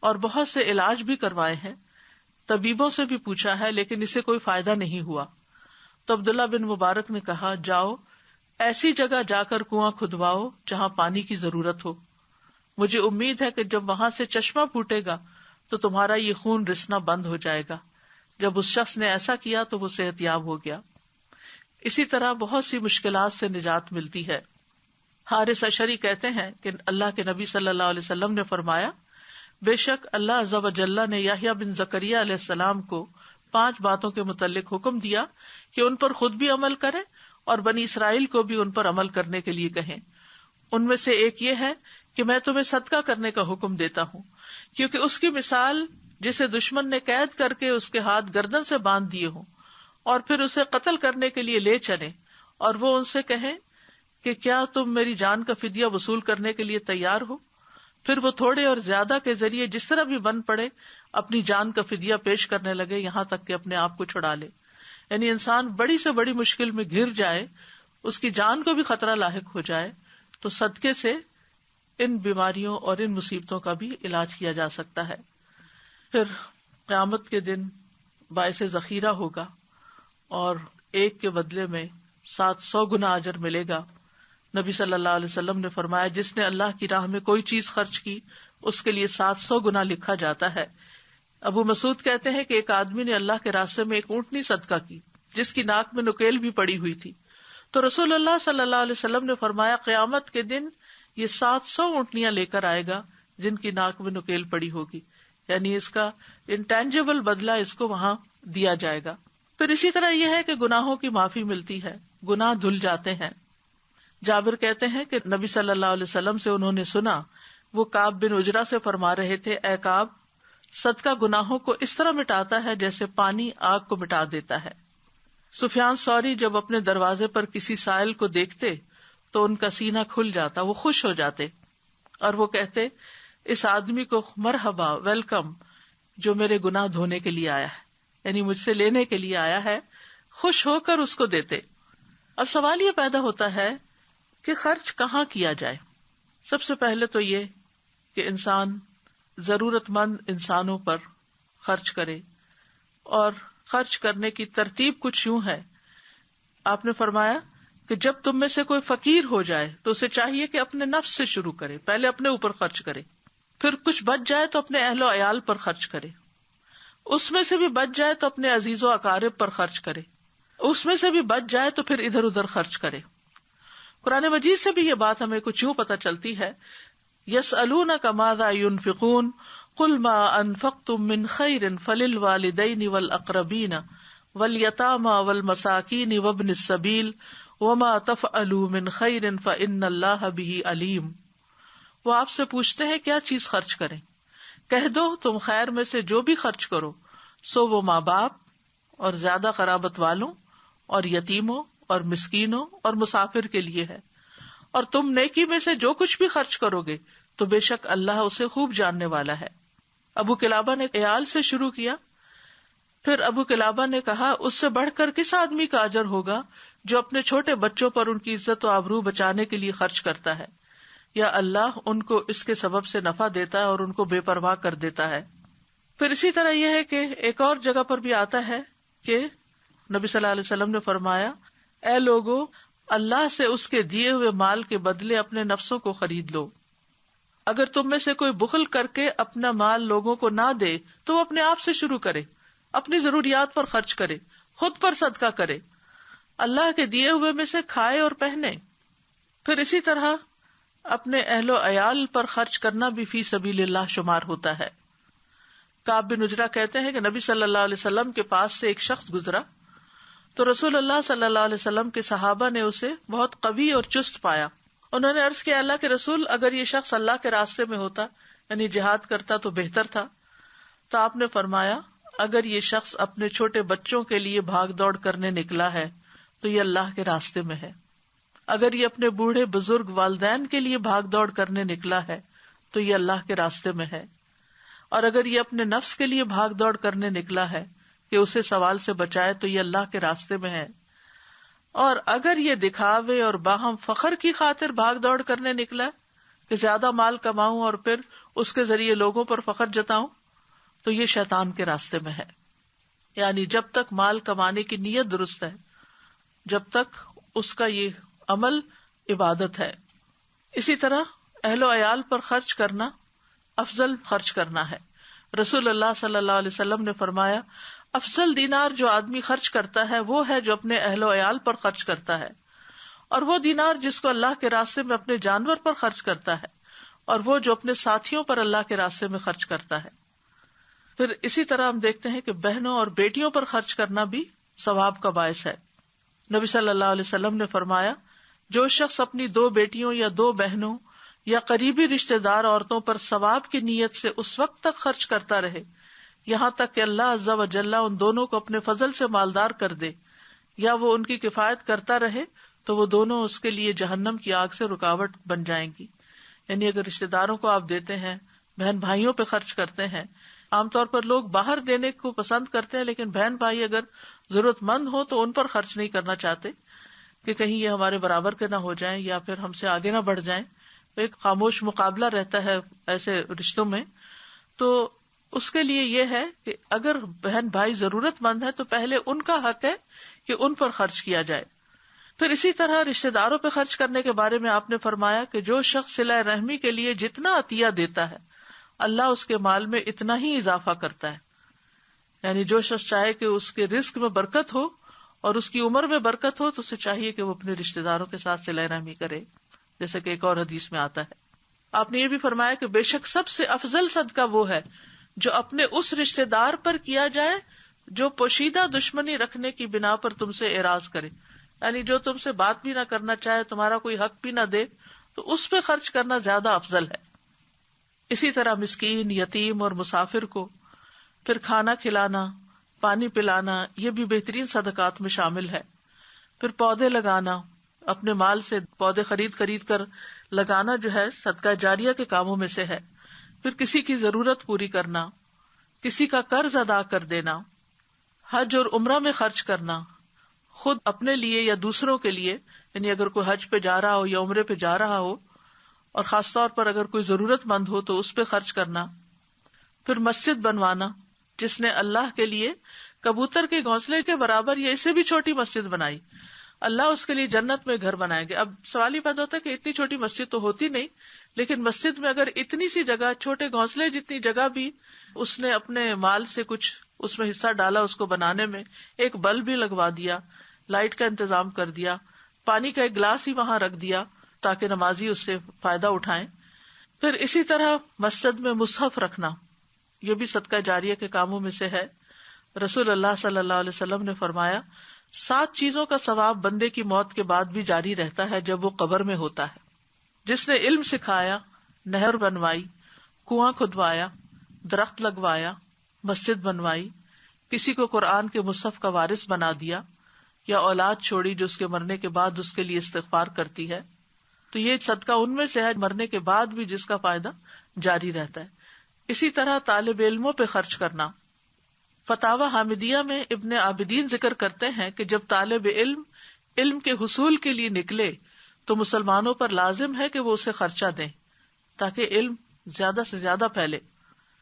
A: اور بہت سے علاج بھی کروائے ہیں، طبیبوں سے بھی پوچھا ہے لیکن اسے کوئی فائدہ نہیں ہوا. تو عبداللہ بن مبارک نے کہا، جاؤ ایسی جگہ جا کر کنواں کھدواؤ جہاں پانی کی ضرورت ہو. مجھے امید ہے کہ جب وہاں سے چشمہ پھوٹے گا تو تمہارا یہ خون رسنا بند ہو جائے گا. جب اس شخص نے ایسا کیا تو وہ صحت یاب ہو گیا. اسی طرح بہت سی مشکلات سے نجات ملتی ہے۔ حارث اشعری کہتے ہیں کہ اللہ کے نبی صلی اللہ علیہ وسلم نے فرمایا، بے شک اللہ عز و جل نے یحییٰ بن زکریا علیہ السلام کو 5 باتوں کے متعلق حکم دیا کہ ان پر خود بھی عمل کریں اور بنی اسرائیل کو بھی ان پر عمل کرنے کے لیے کہیں۔ ان میں سے ایک یہ ہے کہ میں تمہیں صدقہ کرنے کا حکم دیتا ہوں، کیونکہ اس کی مثال جسے دشمن نے قید کر کے اس کے ہاتھ گردن سے باندھ دیے ہوں اور پھر اسے قتل کرنے کے لیے لے چلے، اور وہ ان سے کہیں کہ کیا تم میری جان کا فدیہ وصول کرنے کے لیے تیار ہو؟ پھر وہ تھوڑے اور زیادہ کے ذریعے جس طرح بھی بن پڑے اپنی جان کا فدیہ پیش کرنے لگے، یہاں تک کہ اپنے آپ کو چھڑا لے۔ یعنی انسان بڑی سے بڑی مشکل میں گر جائے، اس کی جان کو بھی خطرہ لاحق ہو جائے، تو صدقے سے ان بیماریوں اور ان مصیبتوں کا بھی علاج کیا جا سکتا ہے۔ پھر قیامت کے دن باعث ذخیرہ ہوگا اور ایک کے بدلے میں 700 گنا اجر ملے گا۔ نبی صلی اللہ علیہ وسلم نے فرمایا، جس نے اللہ کی راہ میں کوئی چیز خرچ کی اس کے لیے 700 گنا لکھا جاتا ہے۔ ابو مسعود کہتے ہیں کہ ایک آدمی نے اللہ کے راستے میں ایک اونٹنی صدقہ کی جس کی ناک میں نکیل بھی پڑی ہوئی تھی، تو رسول اللہ صلی اللہ علیہ وسلم نے فرمایا، قیامت کے دن یہ 700 اونٹنیاں لے کر آئے گا جن کی ناک میں نکیل پڑی ہوگی، یعنی اس کا انٹینجیبل بدلہ اس کو وہاں دیا جائے گا۔ پھر اسی طرح یہ ہے کہ گناہوں کی معافی ملتی ہے، گناہ دھل جاتے ہیں۔ جابر کہتے ہیں کہ نبی صلی اللہ علیہ وسلم سے انہوں نے سنا، وہ کعب بن عجرہ سے فرما رہے تھے، اے کعب، صدقہ گناہوں کو اس طرح مٹاتا ہے جیسے پانی آگ کو مٹا دیتا ہے۔ سفیان ثوری جب اپنے دروازے پر کسی سائل کو دیکھتے تو ان کا سینہ کھل جاتا، وہ خوش ہو جاتے اور وہ کہتے، اس آدمی کو مرحبا، ویلکم، جو میرے گناہ دھونے کے لیے آیا ہے، یعنی مجھ سے لینے کے لیے آیا ہے، خوش ہو کر اس کو دیتے۔ اب سوال یہ پیدا ہوتا ہے کہ خرچ کہاں کیا جائے؟ سب سے پہلے تو یہ کہ انسان ضرورت مند انسانوں پر خرچ کرے، اور خرچ کرنے کی ترتیب کچھ یوں ہے۔ آپ نے فرمایا کہ جب تم میں سے کوئی فقیر ہو جائے تو اسے چاہیے کہ اپنے نفس سے شروع کرے، پہلے اپنے اوپر خرچ کرے، پھر کچھ بچ جائے تو اپنے اہل و عیال پر خرچ کرے، اس میں سے بھی بچ جائے تو اپنے عزیز و اقارب پر خرچ کرے، اس میں سے بھی بچ جائے تو پھر ادھر ادھر خرچ کرے۔ قرآن مجید سے بھی یہ بات ہمیں کچھ یوں پتہ چلتی ہے، یسألونک ماذا ينفقون قل ما انفقتم من خیر فللوالدین والاقربین والیتامى والمساکین وابن السبیل وما تفعلوا من خیر فإن اللہ بہ علیم۔ وہ آپ سے پوچھتے ہیں کیا چیز خرچ کریں، کہہ دو تم خیر میں سے جو بھی خرچ کرو سو وہ ماں باپ اور زیادہ قرابت والوں اور یتیموں اور مسکینوں اور مسافر کے لیے ہے، اور تم نیکی میں سے جو کچھ بھی خرچ کرو گے تو بے شک اللہ اسے خوب جاننے والا ہے۔ ابو قلابہ نے عیال سے شروع کیا، پھر ابو قلابہ نے کہا، اس سے بڑھ کر کس آدمی کا اجر ہوگا جو اپنے چھوٹے بچوں پر ان کی عزت و آبرو بچانے کے لیے خرچ کرتا ہے، یا اللہ ان کو اس کے سبب سے نفع دیتا ہے اور ان کو بے پرواہ کر دیتا ہے۔ پھر اسی طرح یہ ہے کہ ایک اور جگہ پر بھی آتا ہے کہ نبی صلی اللہ علیہ وسلم نے فرمایا، اے لوگو، اللہ سے اس کے دیے ہوئے مال کے بدلے اپنے نفسوں کو خرید لو۔ اگر تم میں سے کوئی بخل کر کے اپنا مال لوگوں کو نہ دے تو وہ اپنے آپ سے شروع کرے، اپنی ضروریات پر خرچ کرے، خود پر صدقہ کرے، اللہ کے دیے ہوئے میں سے کھائے اور پہنے۔ پھر اسی طرح اپنے اہل و عیال پر خرچ کرنا بھی فی سبیل اللہ شمار ہوتا ہے۔ کعب بن عجرہ کہتے ہیں کہ نبی صلی اللہ علیہ وسلم کے پاس سے ایک شخص گزرا تو رسول اللہ صلی اللہ علیہ وسلم کے صحابہ نے اسے بہت قوی اور چست پایا۔ انہوں نے عرض کیا، اللہ کے رسول، اگر یہ شخص اللہ کے راستے میں ہوتا، یعنی جہاد کرتا تو بہتر تھا۔ تو آپ نے فرمایا، اگر یہ شخص اپنے چھوٹے بچوں کے لیے بھاگ دوڑ کرنے نکلا ہے تو یہ اللہ کے راستے میں ہے، اگر یہ اپنے بوڑھے بزرگ والدین کے لیے بھاگ دوڑ کرنے نکلا ہے تو یہ اللہ کے راستے میں ہے، اور اگر یہ اپنے نفس کے لیے بھاگ دوڑ کرنے نکلا ہے کہ اسے سوال سے بچائے تو یہ اللہ کے راستے میں ہے، اور اگر یہ دکھاوے اور باہم فخر کی خاطر بھاگ دوڑ کرنے نکلا کہ زیادہ مال کماؤں اور پھر اس کے ذریعے لوگوں پر فخر جتاؤں تو یہ شیطان کے راستے میں ہے۔ یعنی جب تک مال کمانے کی نیت درست ہے، جب تک اس کا یہ عمل عبادت ہے۔ اسی طرح اہل و عیال پر خرچ کرنا افضل خرچ کرنا ہے۔ رسول اللہ صلی اللہ علیہ وسلم نے فرمایا، افضل دینار جو آدمی خرچ کرتا ہے وہ ہے جو اپنے اہل و عیال پر خرچ کرتا ہے، اور وہ دینار جس کو اللہ کے راستے میں اپنے جانور پر خرچ کرتا ہے، اور وہ جو اپنے ساتھیوں پر اللہ کے راستے میں خرچ کرتا ہے۔ پھر اسی طرح ہم دیکھتے ہیں کہ بہنوں اور بیٹیوں پر خرچ کرنا بھی ثواب کا باعث ہے۔ نبی صلی اللہ علیہ وسلم نے فرمایا، جو شخص اپنی 2 بیٹیوں یا 2 بہنوں یا قریبی رشتہ دار عورتوں پر ثواب کی نیت سے اس وقت تک خرچ کرتا رہے یہاں تک کہ اللہ عز و جل ان دونوں کو اپنے فضل سے مالدار کر دے، یا وہ ان کی کفایت کرتا رہے، تو وہ دونوں اس کے لیے جہنم کی آگ سے رکاوٹ بن جائیں گی۔ یعنی اگر رشتہ داروں کو آپ دیتے ہیں، بہن بھائیوں پہ خرچ کرتے ہیں، عام طور پر لوگ باہر دینے کو پسند کرتے ہیں، لیکن بہن بھائی اگر ضرورت مند ہو تو ان پر خرچ نہیں کرنا چاہتے کہ کہیں یہ ہمارے برابر کے نہ ہو جائیں یا پھر ہم سے آگے نہ بڑھ جائیں۔ ایک خاموش مقابلہ رہتا ہے ایسے رشتوں میں۔ تو اس کے لیے یہ ہے کہ اگر بہن بھائی ضرورت مند ہے تو پہلے ان کا حق ہے کہ ان پر خرچ کیا جائے۔ پھر اسی طرح رشتہ داروں پہ خرچ کرنے کے بارے میں آپ نے فرمایا کہ جو شخص صلہ رحمی کے لیے جتنا عطیہ دیتا ہے اللہ اس کے مال میں اتنا ہی اضافہ کرتا ہے۔ یعنی جو شخص چاہے کہ اس کے رزق میں برکت ہو اور اس کی عمر میں برکت ہو تو اسے چاہیے کہ وہ اپنے رشتہ داروں کے ساتھ صلہ رحمی کرے، جیسے کہ ایک اور حدیث میں آتا ہے۔ آپ نے یہ بھی فرمایا کہ بے شک سب سے افضل صدقہ وہ ہے جو اپنے اس رشتہ دار پر کیا جائے جو پوشیدہ دشمنی رکھنے کی بنا پر تم سے اعراض کرے، یعنی جو تم سے بات بھی نہ کرنا چاہے، تمہارا کوئی حق بھی نہ دے، تو اس پہ خرچ کرنا زیادہ افضل ہے۔ اسی طرح مسکین، یتیم اور مسافر کو پھر کھانا کھلانا، پانی پلانا، یہ بھی بہترین صدقات میں شامل ہے۔ پھر پودے لگانا، اپنے مال سے پودے خرید کر لگانا جو ہے صدقہ جاریہ کے کاموں میں سے ہے۔ پھر کسی کی ضرورت پوری کرنا، کسی کا قرض ادا کر دینا، حج اور عمرہ میں خرچ کرنا، خود اپنے لیے یا دوسروں کے لیے، یعنی اگر کوئی حج پہ جا رہا ہو یا عمرے پہ جا رہا ہو، اور خاص طور پر اگر کوئی ضرورت مند ہو تو اس پہ خرچ کرنا۔ پھر مسجد بنوانا، جس نے اللہ کے لیے کبوتر کے گھونسلے کے برابر یا اس سے بھی چھوٹی مسجد بنائی، اللہ اس کے لیے جنت میں گھر بنائیں گے۔ اب سوال یہ پیدا ہوتا ہے کہ اتنی چھوٹی مسجد تو ہوتی نہیں، لیکن مسجد میں اگر اتنی سی جگہ، چھوٹے گھونسلے جتنی جگہ بھی اس نے اپنے مال سے کچھ اس میں حصہ ڈالا، اس کو بنانے میں ایک بلب بھی لگوا دیا، لائٹ کا انتظام کر دیا، پانی کا ایک گلاس ہی وہاں رکھ دیا تاکہ نمازی اس سے فائدہ اٹھائیں۔ پھر اسی طرح مسجد میں مصحف رکھنا، یہ بھی صدقہ جاریہ کے کاموں میں سے ہے۔ رسول اللہ صلی اللہ علیہ وسلم نے فرمایا 7 چیزوں کا ثواب بندے کی موت کے بعد بھی جاری رہتا ہے جب وہ قبر میں ہوتا ہے: جس نے علم سکھایا، نہر بنوائی، کنواں کھدوایا، درخت لگوایا، مسجد بنوائی، کسی کو قرآن کے مصحف کا وارث بنا دیا، یا اولاد چھوڑی جو اس کے مرنے کے بعد اس کے لیے استغفار کرتی ہے۔ تو یہ صدقہ ان میں سے ہے مرنے کے بعد بھی جس کا فائدہ جاری رہتا ہے۔ اسی طرح طالب علموں پہ خرچ کرنا۔ فتاوی حامدیہ میں ابن عابدین ذکر کرتے ہیں کہ جب طالب علم کے حصول کے لیے نکلے تو مسلمانوں پر لازم ہے کہ وہ اسے خرچہ دیں تاکہ علم زیادہ سے زیادہ پھیلے،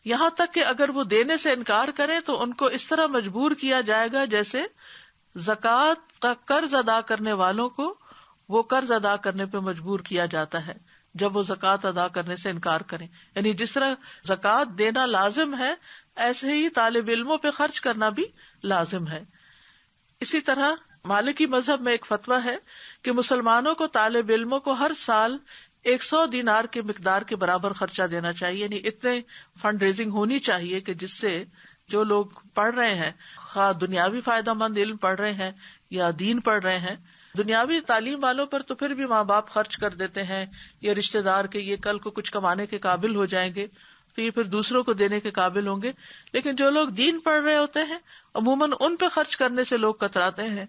A: یہاں تک کہ اگر وہ دینے سے انکار کریں تو ان کو اس طرح مجبور کیا جائے گا جیسے زکوٰۃ کا قرض ادا کرنے والوں کو وہ قرض ادا کرنے پہ مجبور کیا جاتا ہے جب وہ زکوٰۃ ادا کرنے سے انکار کریں۔ یعنی جس طرح زکوٰۃ دینا لازم ہے ایسے ہی طالب علموں پہ خرچ کرنا بھی لازم ہے۔ اسی طرح مالکی مذہب میں ایک فتویٰ ہے کہ مسلمانوں کو طالب علموں کو ہر سال 100 دینار کے مقدار کے برابر خرچہ دینا چاہیے، یعنی اتنے فنڈ ریزنگ ہونی چاہیے کہ جس سے جو لوگ پڑھ رہے ہیں، خواہ دنیاوی فائدہ مند علم پڑھ رہے ہیں یا دین پڑھ رہے ہیں، دنیاوی تعلیم والوں پر تو پھر بھی ماں باپ خرچ کر دیتے ہیں یا رشتہ دار کے یہ کل کو کچھ کمانے کے قابل ہو جائیں گے تو یہ پھر دوسروں کو دینے کے قابل ہوں گے، لیکن جو لوگ دین پڑھ رہے ہوتے ہیں عموماً ان پہ خرچ کرنے سے لوگ کتراتے ہیں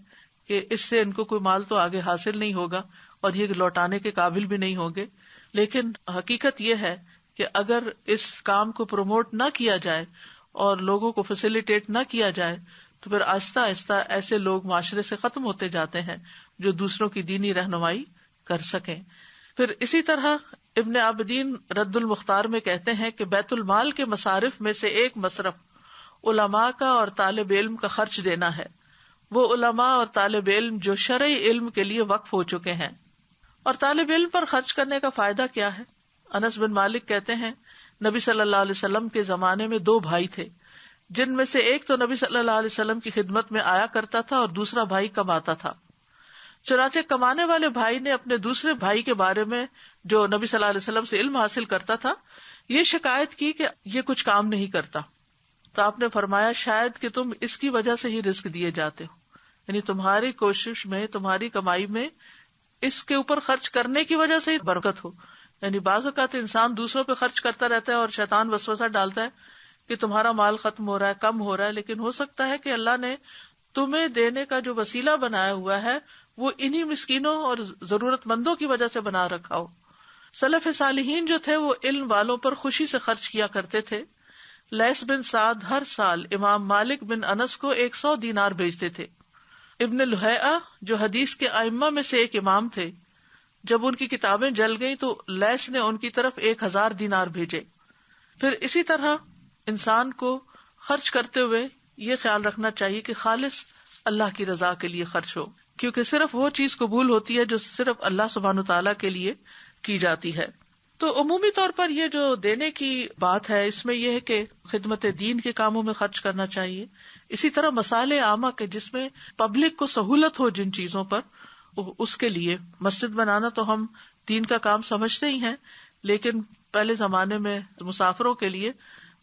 A: کہ اس سے ان کو کوئی مال تو آگے حاصل نہیں ہوگا اور یہ لوٹانے کے قابل بھی نہیں ہوں گے۔ لیکن حقیقت یہ ہے کہ اگر اس کام کو پروموٹ نہ کیا جائے اور لوگوں کو فیسیلیٹیٹ نہ کیا جائے تو پھر آہستہ آہستہ ایسے لوگ معاشرے سے ختم ہوتے جاتے ہیں جو دوسروں کی دینی رہنمائی کر سکیں۔ پھر اسی طرح ابن عابدین رد المختار میں کہتے ہیں کہ بیت المال کے مصارف میں سے ایک مصرف علماء کا اور طالب علم کا خرچ دینا ہے، وہ علماء اور طالب علم جو شرعی علم کے لیے وقف ہو چکے ہیں۔ اور طالب علم پر خرچ کرنے کا فائدہ کیا ہے؟ انس بن مالک کہتے ہیں نبی صلی اللہ علیہ وسلم کے زمانے میں 2 بھائی تھے، جن میں سے ایک تو نبی صلی اللہ علیہ وسلم کی خدمت میں آیا کرتا تھا اور دوسرا بھائی کماتا تھا. چنانچہ کمانے والے بھائی نے اپنے دوسرے بھائی کے بارے میں جو نبی صلی اللہ علیہ وسلم سے علم حاصل کرتا تھا یہ شکایت کی کہ یہ کچھ کام نہیں کرتا. تو آپ نے فرمایا شاید کہ تم اس کی وجہ سے ہی رزق دیے جاتے ہو، یعنی تمہاری کوشش میں، تمہاری کمائی میں اس کے اوپر خرچ کرنے کی وجہ سے ہی برکت ہو. یعنی بعض اوقات انسان دوسروں پہ خرچ کرتا رہتا ہے اور شیطان وسوسہ ڈالتا ہے کہ تمہارا مال ختم ہو رہا ہے، کم ہو رہا ہے، لیکن ہو سکتا ہے کہ اللہ نے تمہیں دینے کا جو وسیلہ بنایا ہوا ہے وہ انہی مسکینوں اور ضرورت مندوں کی وجہ سے بنا رکھا ہو. سلف صالحین جو تھے وہ علم والوں پر خوشی سے خرچ کیا کرتے تھے. لیث بن سعد ہر سال امام مالک بن انس کو 100 دینار بھیجتے تھے. ابن لہیعہ جو حدیث کے ائمہ میں سے ایک امام تھے، جب ان کی کتابیں جل گئیں تو لیث نے ان کی طرف 1000 دینار بھیجے. پھر اسی طرح انسان کو خرچ کرتے ہوئے یہ خیال رکھنا چاہیے کہ خالص اللہ کی رضا کے لیے خرچ ہو، کیونکہ صرف وہ چیز قبول ہوتی ہے جو صرف اللہ سبحانہ تعالیٰ کے لیے کی جاتی ہے. تو عمومی طور پر یہ جو دینے کی بات ہے اس میں یہ ہے کہ خدمت دین کے کاموں میں خرچ کرنا چاہیے. اسی طرح مسائل عامہ کے جس میں پبلک کو سہولت ہو جن چیزوں پر، اس کے لیے مسجد بنانا تو ہم دین کا کام سمجھتے ہی ہیں، لیکن پہلے زمانے میں مسافروں کے لیے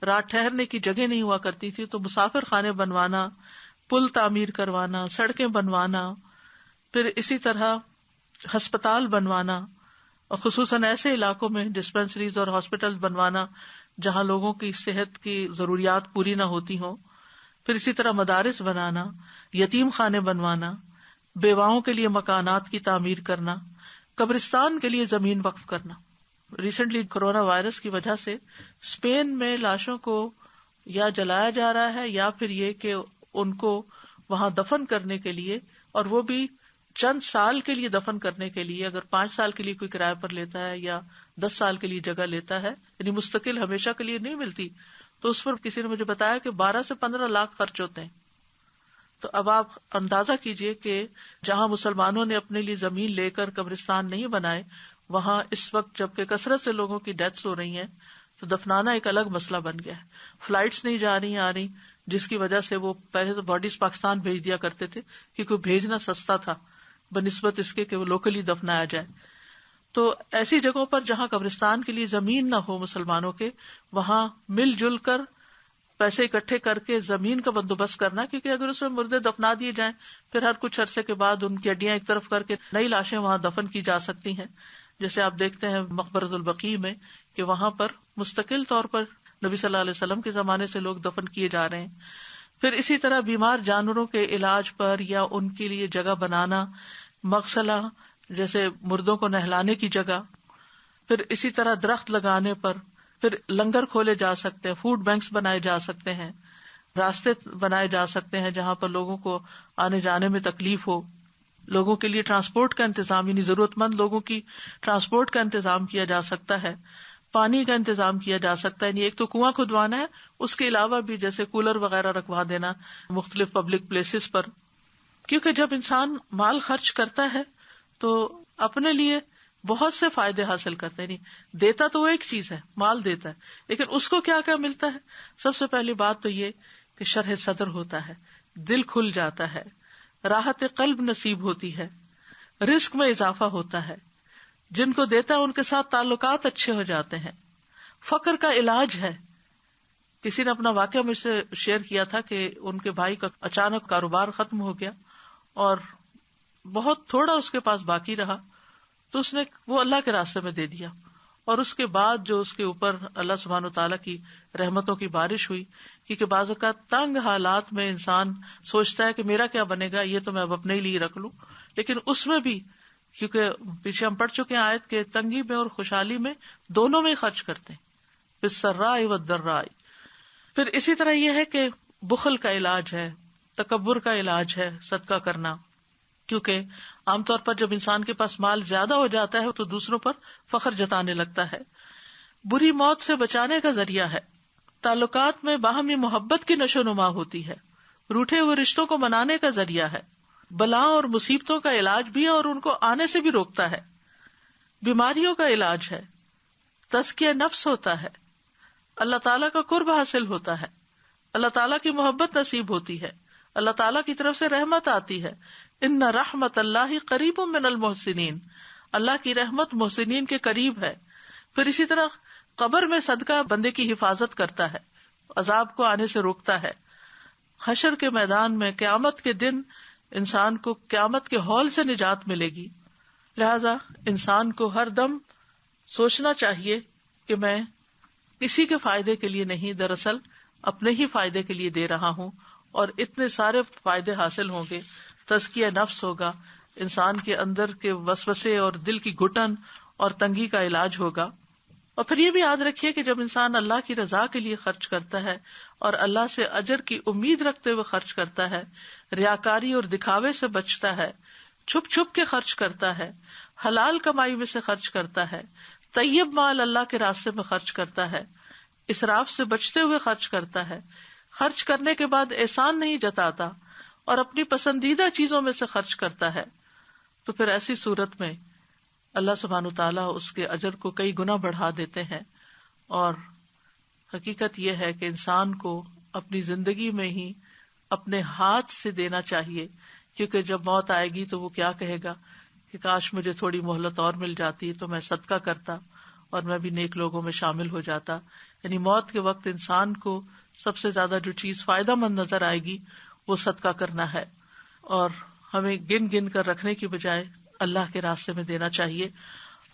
A: رات ٹھہرنے کی جگہ نہیں ہوا کرتی تھی، تو مسافر خانے بنوانا، پل تعمیر کروانا، سڑکیں بنوانا، پھر اسی طرح ہسپتال بنوانا، اور خصوصاً ایسے علاقوں میں ڈسپینسریز اور ہاسپٹل بنوانا جہاں لوگوں کی صحت کی ضروریات پوری نہ ہوتی ہوں، پھر اسی طرح مدارس بنانا، یتیم خانے بنوانا، بیواؤں کے لیے مکانات کی تعمیر کرنا، قبرستان کے لیے زمین وقف کرنا. ریسنٹلی کورونا وائرس کی وجہ سے اسپین میں لاشوں کو یا جلایا جا رہا ہے یا پھر یہ کہ ان کو وہاں دفن کرنے کے لیے، اور وہ بھی چند سال کے لیے دفن کرنے کے لیے، اگر 5 سال کے لیے کوئی کرایہ پر لیتا ہے یا 10 سال کے لیے جگہ لیتا ہے، یعنی مستقل ہمیشہ کے لیے نہیں ملتی، تو اس پر کسی نے مجھے بتایا کہ 12 سے 15 لاکھ خرچ ہوتے ہیں. تو اب آپ اندازہ کیجئے کہ جہاں مسلمانوں نے اپنے لیے زمین لے کر قبرستان نہیں بنائے، وہاں اس وقت جبکہ کثرت سے لوگوں کی ڈیتھس ہو رہی ہیں تو دفنانا ایک الگ مسئلہ بن گیا ہے. فلائٹس نہیں جا رہی آ رہی، جس کی وجہ سے وہ پہلے تو باڈیز پاکستان بھیج دیا کرتے تھے کیونکہ بھیجنا سستا تھا بنسبت اس کے کہ وہ لوکلی دفنایا جائے. تو ایسی جگہوں پر جہاں قبرستان کے لیے زمین نہ ہو مسلمانوں کے، وہاں مل جل کر پیسے اکٹھے کر کے زمین کا بندوبست کرنا، کیونکہ اگر اس میں مردے دفنا دیے جائیں پھر ہر کچھ عرصے کے بعد ان کی ہڈیاں ایک طرف کر کے نئی لاشیں وہاں دفن کی جا سکتی ہیں. جیسے آپ دیکھتے ہیں مقبرۃ البقیع میں کہ وہاں پر مستقل طور پر نبی صلی اللہ علیہ وسلم کے زمانے سے لوگ دفن کیے جا رہے ہیں. پھر اسی طرح بیمار جانوروں کے علاج پر یا ان کے لیے جگہ بنانا، مغسلہ جیسے مردوں کو نہلانے کی جگہ، پھر اسی طرح درخت لگانے پر، پھر لنگر کھولے جا سکتے ہیں، فوڈ بینکس بنائے جا سکتے ہیں، راستے بنائے جا سکتے ہیں جہاں پر لوگوں کو آنے جانے میں تکلیف ہو، لوگوں کے لیے ٹرانسپورٹ کا انتظام، یعنی ضرورت مند لوگوں کی ٹرانسپورٹ کا انتظام کیا جا سکتا ہے، پانی کا انتظام کیا جا سکتا ہے. یعنی ایک تو کنواں کھدوانا ہے، اس کے علاوہ بھی جیسے کولر وغیرہ رکھوا دینا مختلف پبلک پلیسز پر. کیونکہ جب انسان مال خرچ کرتا ہے تو اپنے لیے بہت سے فائدے حاصل کرتا ہے. نہیں دیتا تو وہ ایک چیز ہے، مال دیتا ہے، لیکن اس کو کیا کیا ملتا ہے؟ سب سے پہلی بات تو یہ کہ شرح صدر ہوتا ہے، دل کھل جاتا ہے، راحت قلب نصیب ہوتی ہے، رزق میں اضافہ ہوتا ہے، جن کو دیتا ہے ان کے ساتھ تعلقات اچھے ہو جاتے ہیں، فقر کا علاج ہے. کسی نے اپنا واقعہ مجھ سے شیئر کیا تھا کہ ان کے بھائی کا اچانک کاروبار ختم ہو گیا اور بہت تھوڑا اس کے پاس باقی رہا، تو اس نے وہ اللہ کے راستے میں دے دیا، اور اس کے بعد جو اس کے اوپر اللہ سبحانہ وتعالیٰ کی رحمتوں کی بارش ہوئی. کیونکہ بعض اوقات تنگ حالات میں انسان سوچتا ہے کہ میرا کیا بنے گا، یہ تو میں اب اپنے لیے رکھ لوں، لیکن اس میں بھی کیونکہ پیچھے ہم پڑھ چکے ہیں آیت کے تنگی میں اور خوشحالی میں دونوں میں خرچ کرتے ہیں، بالسراء والضراء. پھر اسی طرح یہ ہے کہ بخل کا علاج ہے، تکبر کا علاج ہے صدقہ کرنا، کیونکہ عام طور پر جب انسان کے پاس مال زیادہ ہو جاتا ہے تو دوسروں پر فخر جتانے لگتا ہے. بری موت سے بچانے کا ذریعہ ہے، تعلقات میں باہمی محبت کی نشو نما ہوتی ہے، روٹھے ہوئے رشتوں کو منانے کا ذریعہ ہے، بلاؤں اور مصیبتوں کا علاج بھی ہے اور ان کو آنے سے بھی روکتا ہے، بیماریوں کا علاج ہے، تزکیہ نفس ہوتا ہے، اللہ تعالیٰ کا قرب حاصل ہوتا ہے، اللہ تعالیٰ کی محبت نصیب ہوتی ہے، اللہ تعالیٰ کی طرف سے رحمت آتی ہے. ان رحمت اللہ قریب من المحسنین، اللہ کی رحمت محسنین کے قریب ہے. پھر اسی طرح قبر میں صدقہ بندے کی حفاظت کرتا ہے، عذاب کو آنے سے روکتا ہے. حشر کے میدان میں قیامت کے دن انسان کو قیامت کے ہول سے نجات ملے گی. لہذا انسان کو ہر دم سوچنا چاہیے کہ میں کسی کے فائدے کے لیے نہیں، دراصل اپنے ہی فائدے کے لیے دے رہا ہوں، اور اتنے سارے فائدے حاصل ہوں گے. تزکیہ نفس ہوگا، انسان کے اندر کے وسوسے اور دل کی گھٹن اور تنگی کا علاج ہوگا. اور پھر یہ بھی یاد رکھیے کہ جب انسان اللہ کی رضا کے لیے خرچ کرتا ہے اور اللہ سے اجر کی امید رکھتے ہوئے خرچ کرتا ہے، ریاکاری اور دکھاوے سے بچتا ہے، چھپ چھپ کے خرچ کرتا ہے، حلال کمائی میں سے خرچ کرتا ہے، طیب مال اللہ کے راستے میں خرچ کرتا ہے، اسراف سے بچتے ہوئے خرچ کرتا ہے، خرچ کرنے کے بعد احسان نہیں جتاتا اور اپنی پسندیدہ چیزوں میں سے خرچ کرتا ہے، تو پھر ایسی صورت میں اللہ سبحانہ تعالیٰ اس کے اجر کو کئی گنا بڑھا دیتے ہیں. اور حقیقت یہ ہے کہ انسان کو اپنی زندگی میں ہی اپنے ہاتھ سے دینا چاہیے، کیونکہ جب موت آئے گی تو وہ کیا کہے گا کہ کاش مجھے تھوڑی مہلت اور مل جاتی تو میں صدقہ کرتا اور میں بھی نیک لوگوں میں شامل ہو جاتا. یعنی موت کے وقت انسان کو سب سے زیادہ جو چیز فائدہ مند نظر آئے گی وہ صدقہ کرنا ہے، اور ہمیں گن گن کر رکھنے کی بجائے اللہ کے راستے میں دینا چاہیے.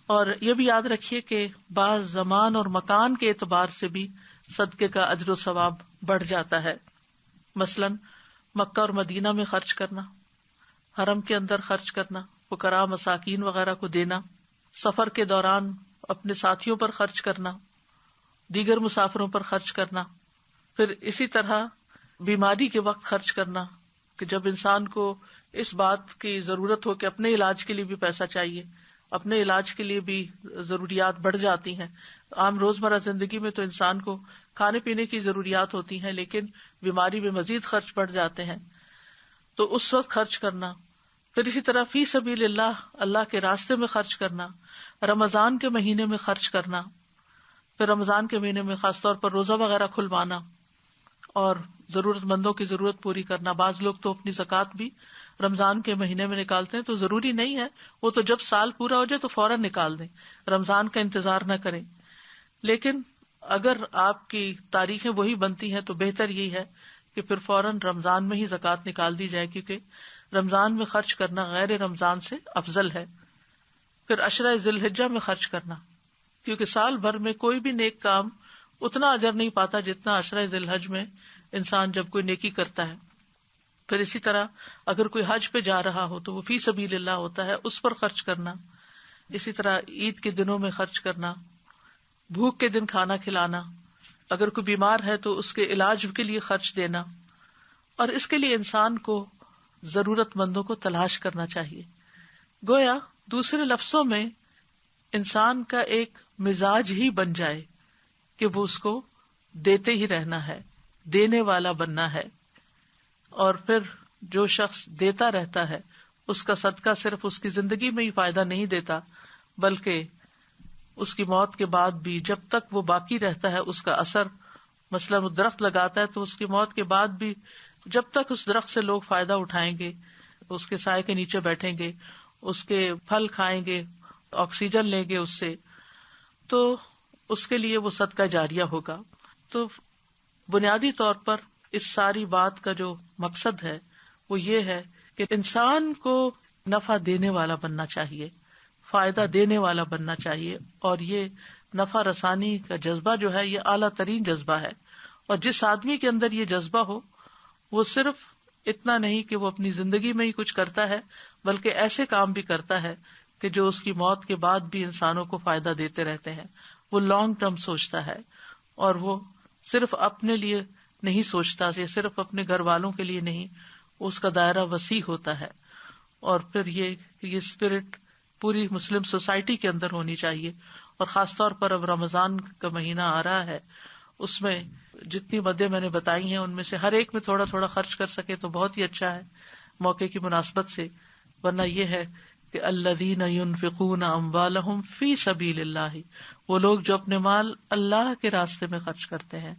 A: اور یہ بھی یاد رکھیے کہ بعض زمان اور مکان کے اعتبار سے بھی صدقے کا اجر و ثواب بڑھ جاتا ہے. مثلاً مکہ اور مدینہ میں خرچ کرنا، حرم کے اندر خرچ کرنا، فقراء مساکین وغیرہ کو دینا، سفر کے دوران اپنے ساتھیوں پر خرچ کرنا، دیگر مسافروں پر خرچ کرنا. پھر اسی طرح بیماری کے وقت خرچ کرنا، کہ جب انسان کو اس بات کی ضرورت ہو کہ اپنے علاج کے لیے بھی پیسہ چاہیے، اپنے علاج کے لیے بھی ضروریات بڑھ جاتی ہیں. عام روزمرہ زندگی میں تو انسان کو کھانے پینے کی ضروریات ہوتی ہیں، لیکن بیماری میں مزید خرچ بڑھ جاتے ہیں، تو اس وقت خرچ کرنا. پھر اسی طرح فی سبیل اللہ، اللہ کے راستے میں خرچ کرنا، رمضان کے مہینے میں خرچ کرنا. پھر رمضان کے مہینے میں خاص طور پر روزہ وغیرہ کھلوانا اور ضرورت مندوں کی ضرورت پوری کرنا. بعض لوگ تو اپنی زکوٰۃ بھی رمضان کے مہینے میں نکالتے ہیں، تو ضروری نہیں ہے وہ تو جب سال پورا ہو جائے تو فوراً نکال دیں، رمضان کا انتظار نہ کریں. لیکن اگر آپ کی تاریخیں وہی بنتی ہیں تو بہتر یہی ہے کہ پھر فوراً رمضان میں ہی زکوٰۃ نکال دی جائے، کیونکہ رمضان میں خرچ کرنا غیر رمضان سے افضل ہے. پھر عشرہ ذی الحجہ میں خرچ کرنا، کیونکہ سال بھر میں کوئی بھی نیک کام اتنا اجر نہیں پاتا جتنا عشرہ ذی الحج میں انسان جب کوئی نیکی کرتا ہے. پھر اسی طرح اگر کوئی حج پہ جا رہا ہو تو وہ فی سبیل اللہ ہوتا ہے، اس پر خرچ کرنا. اسی طرح عید کے دنوں میں خرچ کرنا، بھوک کے دن کھانا کھلانا، اگر کوئی بیمار ہے تو اس کے علاج کے لیے خرچ دینا. اور اس کے لیے انسان کو ضرورت مندوں کو تلاش کرنا چاہیے. گویا دوسرے لفظوں میں انسان کا ایک مزاج ہی بن جائے کہ وہ اس کو دیتے ہی رہنا ہے، دینے والا بننا ہے. اور پھر جو شخص دیتا رہتا ہے اس کا صدقہ صرف اس کی زندگی میں ہی فائدہ نہیں دیتا، بلکہ اس کی موت کے بعد بھی جب تک وہ باقی رہتا ہے اس کا اثر. مثلا وہ درخت لگاتا ہے تو اس کی موت کے بعد بھی جب تک اس درخت سے لوگ فائدہ اٹھائیں گے، اس کے سائے کے نیچے بیٹھیں گے، اس کے پھل کھائیں گے، آکسیجن لیں گے اس سے، تو اس کے لیے وہ صدقہ جاریہ ہوگا. تو بنیادی طور پر اس ساری بات کا جو مقصد ہے وہ یہ ہے کہ انسان کو نفع دینے والا بننا چاہیے، فائدہ دینے والا بننا چاہیے. اور یہ نفع رسانی کا جذبہ جو ہے یہ اعلیٰ ترین جذبہ ہے. اور جس آدمی کے اندر یہ جذبہ ہو وہ صرف اتنا نہیں کہ وہ اپنی زندگی میں ہی کچھ کرتا ہے، بلکہ ایسے کام بھی کرتا ہے کہ جو اس کی موت کے بعد بھی انسانوں کو فائدہ دیتے رہتے ہیں. وہ لانگ ٹرم سوچتا ہے اور وہ صرف اپنے لیے نہیں سوچتا، یہ صرف اپنے گھر والوں کے لیے نہیں، اس کا دائرہ وسیع ہوتا ہے. اور پھر یہ اسپرٹ پوری مسلم سوسائٹی کے اندر ہونی چاہیے. اور خاص طور پر اب رمضان کا مہینہ آ رہا ہے، اس میں جتنی مدیں میں نے بتائی ہیں ان میں سے ہر ایک میں تھوڑا تھوڑا خرچ کر سکے تو بہت ہی اچھا ہے موقع کی مناسبت سے. ورنہ یہ ہے کہ الذین ينفقون اموالهم فی سبیل اللہ، وہ لوگ جو اپنے مال اللہ کے راستے میں خرچ کرتے ہیں.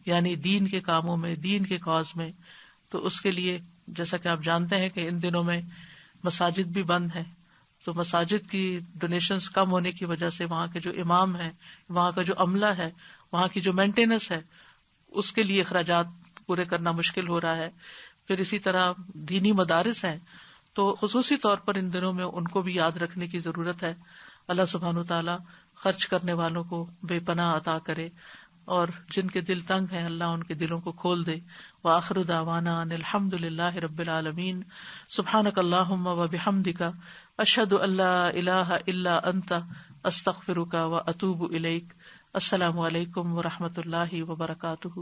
A: یعنی دین کے کاموں میں، دین کے کاز میں. تو اس کے لیے جیسا کہ آپ جانتے ہیں کہ ان دنوں میں مساجد بھی بند ہیں، تو مساجد کی ڈونیشنز کم ہونے کی وجہ سے وہاں کے جو امام ہیں، وہاں کا جو عملہ ہے، وہاں کی جو مینٹیننس ہے، اس کے لیے اخراجات پورے کرنا مشکل ہو رہا ہے. پھر اسی طرح دینی مدارس ہیں، تو خصوصی طور پر ان دنوں میں ان کو بھی یاد رکھنے کی ضرورت ہے. اللہ سبحانہ وتعالیٰ خرچ کرنے والوں کو بے پناہ عطا کرے، اور جن کے دل تنگ ہیں اللہ ان کے دلوں کو کھول دے. وآخر دعوانا ان الحمد للہ رب العالمین. سبحانک اللہم وبحمدک، اشہد ان لا الہ الا انت، استغفرک واتوب الیک. السلام علیکم ورحمۃ اللہ وبرکاتہ.